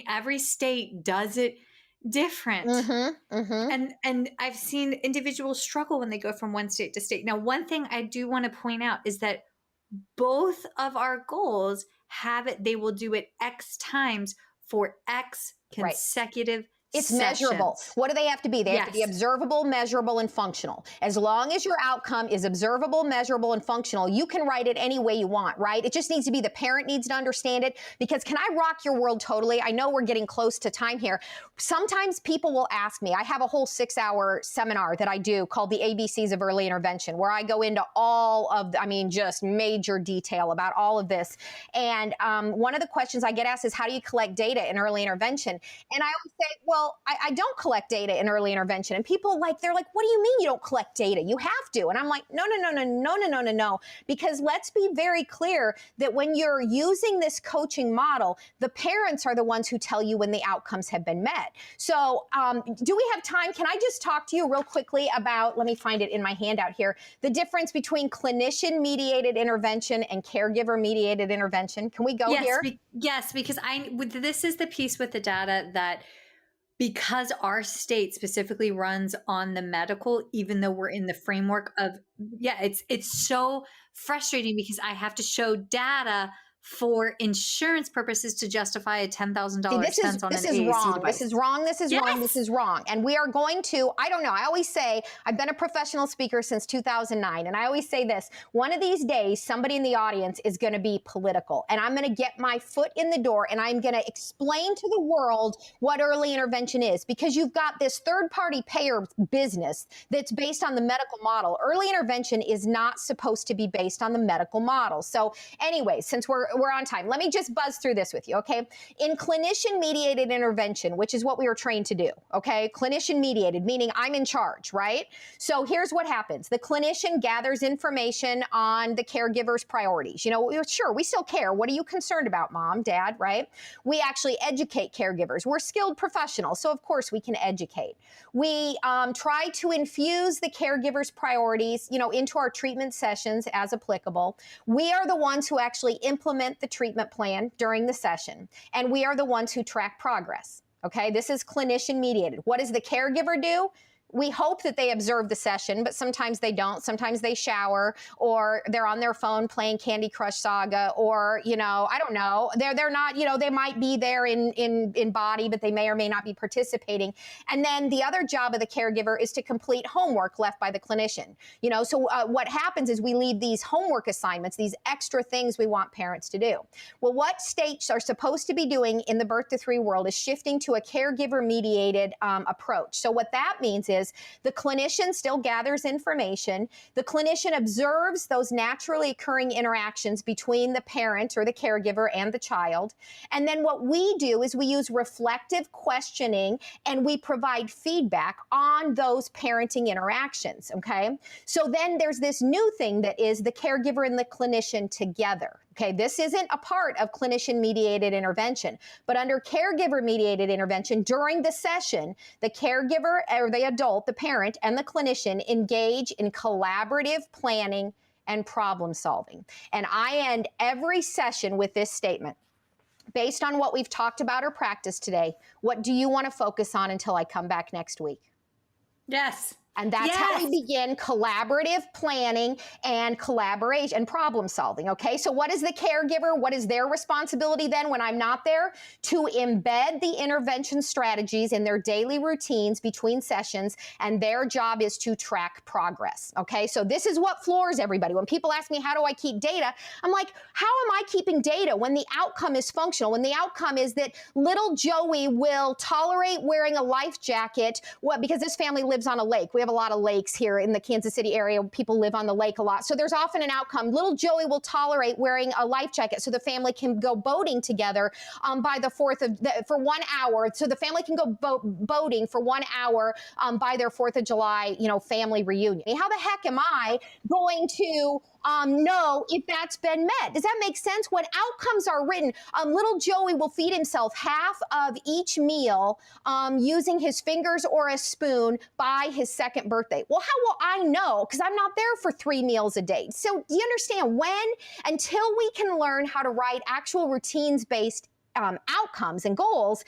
every state does it different. And I've seen individuals struggle when they go from one state to state. Now, one thing I do want to point out is that both of our goals have it, they will do it X times for X consecutive It's sessions. measurable. What do they have to be? They have to be observable, measurable, and functional. As long as your outcome is observable, measurable, and functional, you can write it any way you want, right? It just needs to be, the parent needs to understand it, because can I rock your world totally? I know we're getting close to time here. Sometimes people will ask me, I have a whole 6-hour seminar that I do called the ABCs of Early Intervention, where I go into all of, just major detail about all of this. And one of the questions I get asked is, how do you collect data in early intervention? And I always say, well, I don't collect data in early intervention. And people they're like, what do you mean you don't collect data? You have to. And I'm like, no. Because let's be very clear that when you're using this coaching model, the parents are the ones who tell you when the outcomes have been met. So do we have time? Can I just talk to you real quickly about, let me find it in my handout here, the difference between clinician-mediated intervention and caregiver-mediated intervention? Can we go here? Yes, because this is the piece with the data that, because our state specifically runs on the medical, even though we're in the framework of, it's so frustrating because I have to show data for insurance purposes to justify a $10,000 expense on an AAC wrong. device. This is wrong. This is wrong. This is wrong. And we are going to, I don't know. I always say, I've been a professional speaker since 2009. And I always say this, one of these days, somebody in the audience is going to be political. And I'm going to get my foot in the door and I'm going to explain to the world what early intervention is. Because you've got this third-party payer business that's based on the medical model. Early intervention is not supposed to be based on the medical model. So anyway, since we're on time, let me just buzz through this with you, okay? In clinician-mediated intervention, which is what we were trained to do, okay? Clinician-mediated, meaning I'm in charge, right? So here's what happens. The clinician gathers information on the caregiver's priorities. You know, sure, we still care. What are you concerned about, mom, dad, right? We actually educate caregivers. We're skilled professionals, so of course we can educate. We try to infuse the caregiver's priorities, you know, into our treatment sessions as applicable. We are the ones who actually implement the treatment plan during the session, and we are the ones who track progress. Okay, this is clinician mediated. What does the caregiver do? We hope that they observe the session, but sometimes they don't. Sometimes they shower, or they're on their phone playing Candy Crush Saga, or, you know, I don't know. They're not, you know, they might be there in body, but they may or may not be participating. And then the other job of the caregiver is to complete homework left by the clinician. You know, so what happens is we leave these homework assignments, these extra things we want parents to do. Well, what states are supposed to be doing in the birth to 3 world is shifting to a caregiver mediated approach. So what that means is the clinician still gathers information. The clinician observes those naturally occurring interactions between the parent or the caregiver and the child. And then what we do is we use reflective questioning and we provide feedback on those parenting interactions, okay? So then there's this new thing that is the caregiver and the clinician together. Okay, this isn't a part of clinician-mediated intervention, but under caregiver-mediated intervention, during the session, the caregiver or the adult, the parent, and the clinician engage in collaborative planning and problem solving. And I end every session with this statement. Based on what we've talked about or practiced today, what do you want to focus on until I come back next week? Yes. And that's how we begin collaborative planning and collaboration and problem solving, okay? So what is the caregiver? What is their responsibility then when I'm not there? To embed the intervention strategies in their daily routines between sessions, and their job is to track progress, okay? So this is what floors everybody. When people ask me, how do I keep data? I'm like, how am I keeping data when the outcome is functional? When the outcome is that little Joey will tolerate wearing a life jacket, because this family lives on a lake. We have a lot of lakes here in the Kansas City area. People live on the lake a lot. So there's often an outcome. Little Joey will tolerate wearing a life jacket so the family can go boating together by the for 1 hour. So the family can go boating for 1 hour by their 4th of July, you know, family reunion. How the heck am I going to know if that's been met? Does that make sense? When outcomes are written, little Joey will feed himself half of each meal using his fingers or a spoon by his 2nd birthday. Well, how will I know? Because I'm not there for 3 meals a day. So do you understand until we can learn how to write actual routines-based outcomes and goals,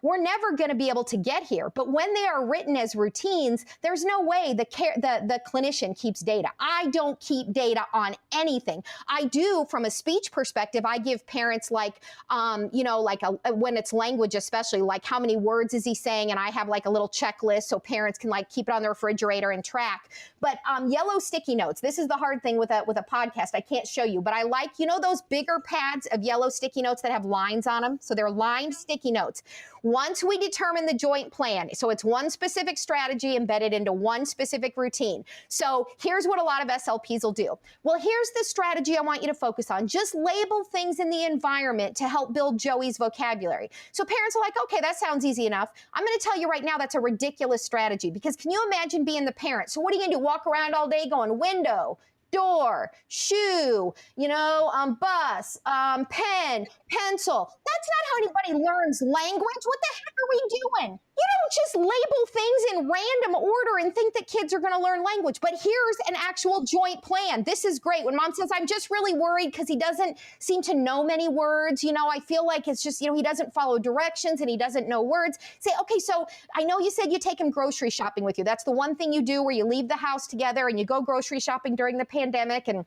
we're never going to be able to get here. But when they are written as routines, there's no way the clinician keeps data. I don't keep data on anything. I do from a speech perspective. I give parents like, you know, like when it's language, especially like how many words is he saying? And I have like a little checklist so parents can like keep it on the refrigerator and track. But yellow sticky notes, this is the hard thing with a podcast. I can't show you, but I like, you know, those bigger pads of yellow sticky notes that have lines on them. So they're lined sticky notes. Once we determine the joint plan, so it's one specific strategy embedded into one specific routine. So here's what a lot of SLPs will do. Well, here's the strategy I want you to focus on. Just label things in the environment to help build Joey's vocabulary. So parents are like, okay, that sounds easy enough. I'm going to tell you right now that's a ridiculous strategy, because can you imagine being the parent? So what are you going to do? Walk around all day going window, door, shoe, you know, bus, pen, pencil. That's not how anybody learns language. What the heck are we doing? You don't just label things in random order and think that kids are going to learn language. But here's an actual joint plan. This is great. When mom says, I'm just really worried because he doesn't seem to know many words. You know, I feel like it's just, you know, he doesn't follow directions and he doesn't know words. Say, okay, so I know you said you take him grocery shopping with you. That's the one thing you do where you leave the house together and you go grocery shopping during the pandemic, and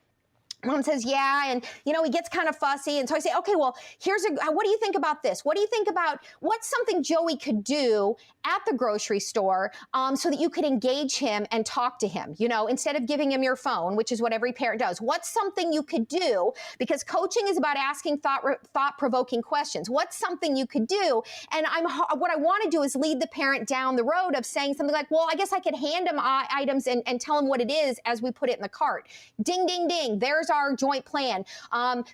Mom says, yeah. And, he gets kind of fussy. And so I say, okay, well, what do you think about this? What do you think about what's something Joey could do at the grocery store so that you could engage him and talk to him, instead of giving him your phone, which is what every parent does. What's something you could do? Because coaching is about asking thought-provoking questions. What's something you could do? And what I want to do is lead the parent down the road of saying something like, well, I guess I could hand him items and tell him what it is as we put it in the cart. Ding, ding, ding. There's our joint plan.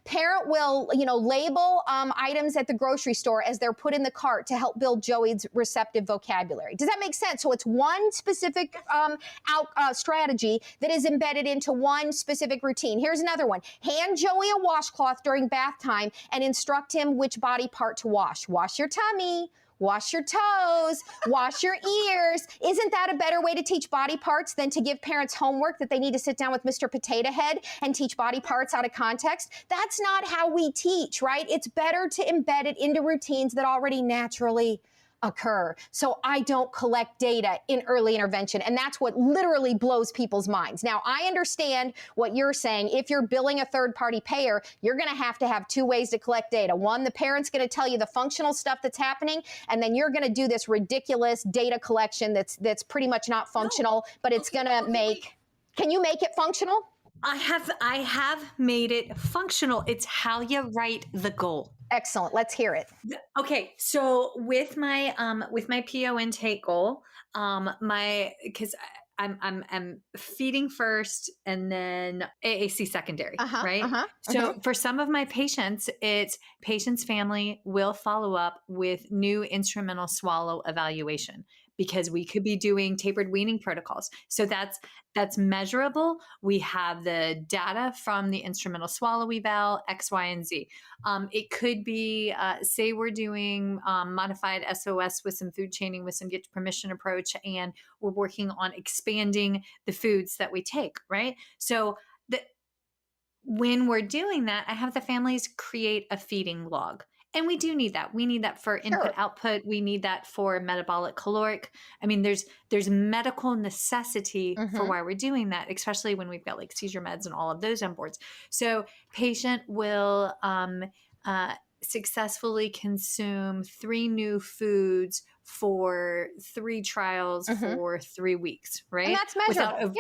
Parent will, label items at the grocery store as they're put in the cart to help build Joey's receptive vocabulary. Does that make sense? So it's one specific strategy that is embedded into one specific routine. Here's another one. Hand Joey a washcloth during bath time and instruct him which body part to wash. Wash your tummy. Wash your toes, wash your ears. Isn't that a better way to teach body parts than to give parents homework that they need to sit down with Mr. Potato Head and teach body parts out of context? That's not how we teach, right? It's better to embed it into routines that already naturally occur. So I don't collect data in early intervention. And that's what literally blows people's minds. Now, I understand what you're saying. If you're billing a third-party payer, you're going to have two ways to collect data. One, the parent's going to tell you the functional stuff that's happening, and then you're going to do this ridiculous data collection that's pretty much not functional, but it's going to make... Can you make it functional? I have made it functional. It's how you write the goal. Excellent. Let's hear it. Okay. So with my PO intake goal, because I'm feeding first and then AAC secondary, right? So for some of my patients, it's patient's family will follow up with new instrumental swallow evaluation, because we could be doing tapered weaning protocols. So that's measurable. We have the data from the instrumental swallow eval, X, Y, and Z. It could be, say we're doing modified SOS with some food chaining, with some get to permission approach, and we're working on expanding the foods that we take, right? So when we're doing that, I have the families create a feeding log. And we do need that. We need that for input output. We need that for metabolic caloric. I mean, there's medical necessity for why we're doing that, especially when we've got like seizure meds and all of those on boards. So patient will successfully consume 3 new foods for 3 trials for 3 weeks, right? And that's measurable.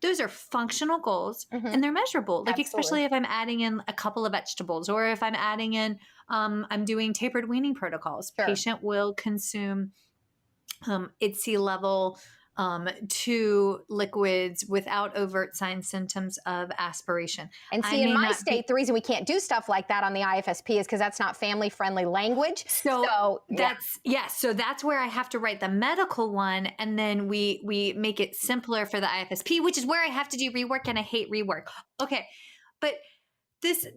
Those are functional goals and they're measurable. Like, especially if I'm adding in a couple of vegetables, or if I'm adding in, I'm doing tapered weaning protocols. Patient will consume ITSE level 2 liquids without overt signs, symptoms of aspiration. And see, in my state, the reason we can't do stuff like that on the IFSP is because that's not family-friendly language. So that's where I have to write the medical one, and then we make it simpler for the IFSP, which is where I have to do rework, and I hate rework. Okay, but this,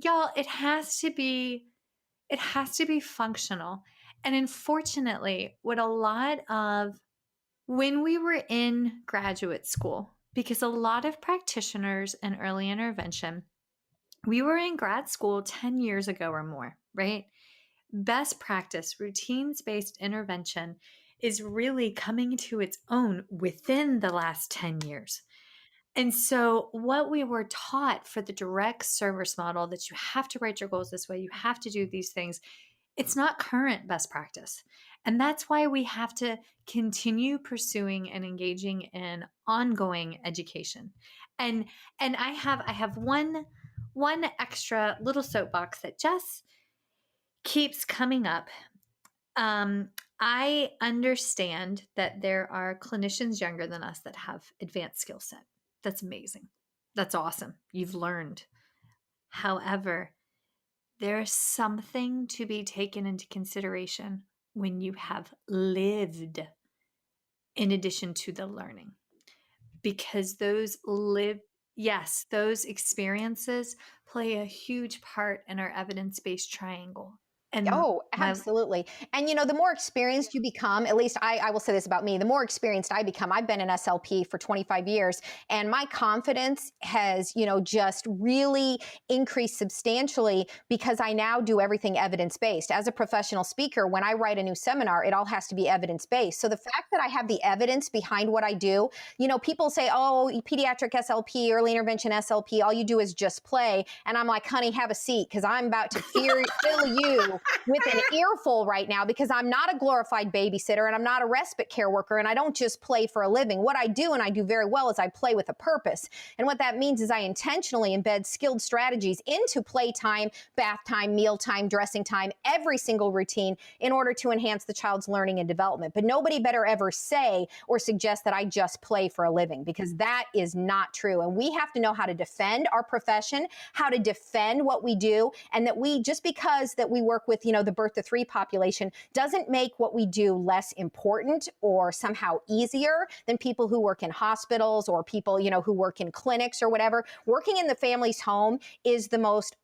y'all, it has to be functional. And unfortunately, when we were in graduate school, because a lot of practitioners in early intervention, we were in grad school 10 years ago or more, right? Best practice, routines-based intervention is really coming to its own within the last 10 years. And so what we were taught for the direct service model, that you have to write your goals this way, you have to do these things, it's not current best practice. And that's why we have to continue pursuing and engaging in ongoing education. And I have one extra little soapbox that just keeps coming up. I understand that there are clinicians younger than us that have advanced skill set. That's amazing. That's awesome. You've learned. However, there's something to be taken into consideration when you have lived in addition to the learning, because those experiences play a huge part in our evidence-based triangle. And Oh, absolutely. And the more experienced you become, at least I will say this about me, the more experienced I become, I've been an SLP for 25 years, and my confidence has, just really increased substantially because I now do everything evidence-based. As a professional speaker, when I write a new seminar, it all has to be evidence-based. So the fact that I have the evidence behind what I do, people say, oh, pediatric SLP, early intervention SLP, all you do is just play. And I'm like, honey, have a seat, because I'm about to fill you with an earful right now, because I'm not a glorified babysitter and I'm not a respite care worker, and I don't just play for a living. What I do, and I do very well, is I play with a purpose. And what that means is I intentionally embed skilled strategies into playtime, bath time, meal time, dressing time, every single routine, in order to enhance the child's learning and development. But nobody better ever say or suggest that I just play for a living, because that is not true. And we have to know how to defend our profession, how to defend what we do, and that just because that we work with, the birth to 3 population doesn't make what we do less important or somehow easier than people who work in hospitals or people, who work in clinics or whatever. Working in the family's home is the most,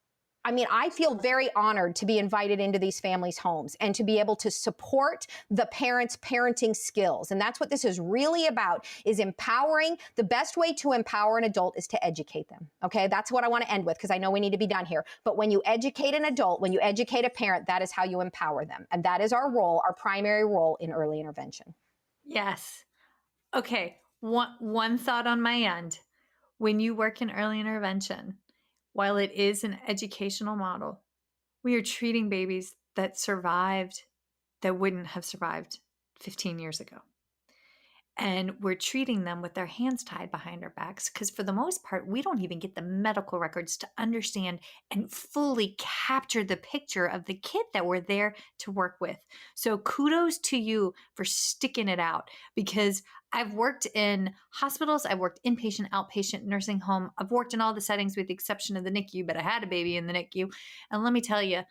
I feel very honored to be invited into these families' homes and to be able to support the parents' parenting skills. And that's what this is really about, is empowering. The best way to empower an adult is to educate them. Okay, that's what I want to end with, because I know we need to be done here. But when you educate an adult, when you educate a parent, that is how you empower them. And that is our role, our primary role in early intervention. Yes. Okay. One thought on my end. When you work in early intervention, while it is an educational model, we are treating babies that survived that wouldn't have survived 15 years ago. And we're treating them with their hands tied behind our backs, because for the most part, we don't even get the medical records to understand and fully capture the picture of the kid that we're there to work with. So kudos to you for sticking it out, because I've worked in hospitals, I've worked inpatient, outpatient, nursing home. I've worked in all the settings with the exception of the NICU, but I had a baby in the NICU. And let me tell you,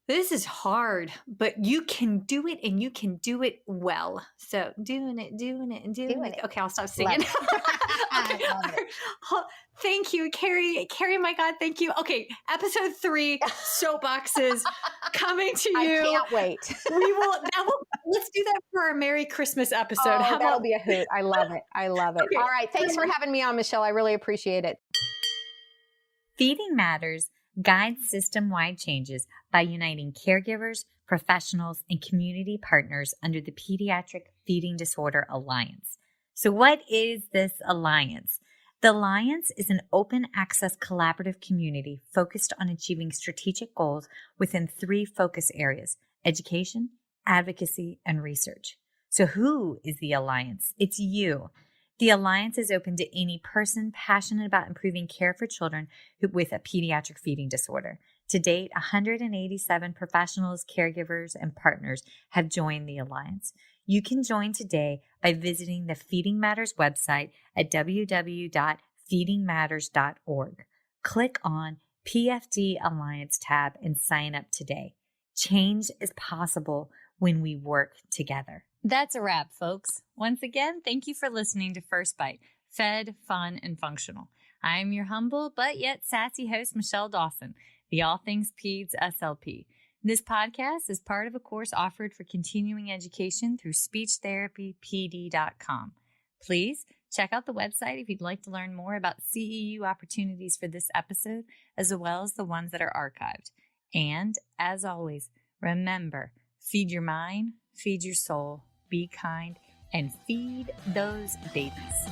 this is hard, but you can do it, and you can do it well. So doing it. Okay, I'll stop singing. Okay. Thank you, Cari. Cari, my God, thank you. Okay, episode 3, soapboxes, coming to you. I can't wait. Let's do that for our Merry Christmas episode. Oh, that'll be a hoot. I love it. Okay. All right. Thanks for having me on, Michelle. I really appreciate it. Feeding Matters guides system-wide changes by uniting caregivers, professionals, and community partners under the Pediatric Feeding Disorder Alliance. So what is this alliance? The Alliance is an open access collaborative community focused on achieving strategic goals within 3 focus areas: education, advocacy, and research. So who is the Alliance? It's you. The Alliance is open to any person passionate about improving care for children with a pediatric feeding disorder. To date, 187 professionals, caregivers, and partners have joined the Alliance. You can join today by visiting the Feeding Matters website at www.feedingmatters.org. Click on PFD Alliance tab and sign up today. Change is possible when we work together. That's a wrap, folks. Once again, thank you for listening to First Bite, fed, fun, and functional. I'm your humble but yet sassy host, Michelle Dawson, the All Things Peds SLP. This podcast is part of a course offered for continuing education through speechtherapypd.com. Please check out the website if you'd like to learn more about CEU opportunities for this episode, as well as the ones that are archived. And as always, remember, feed your mind, feed your soul, be kind, and feed those babies.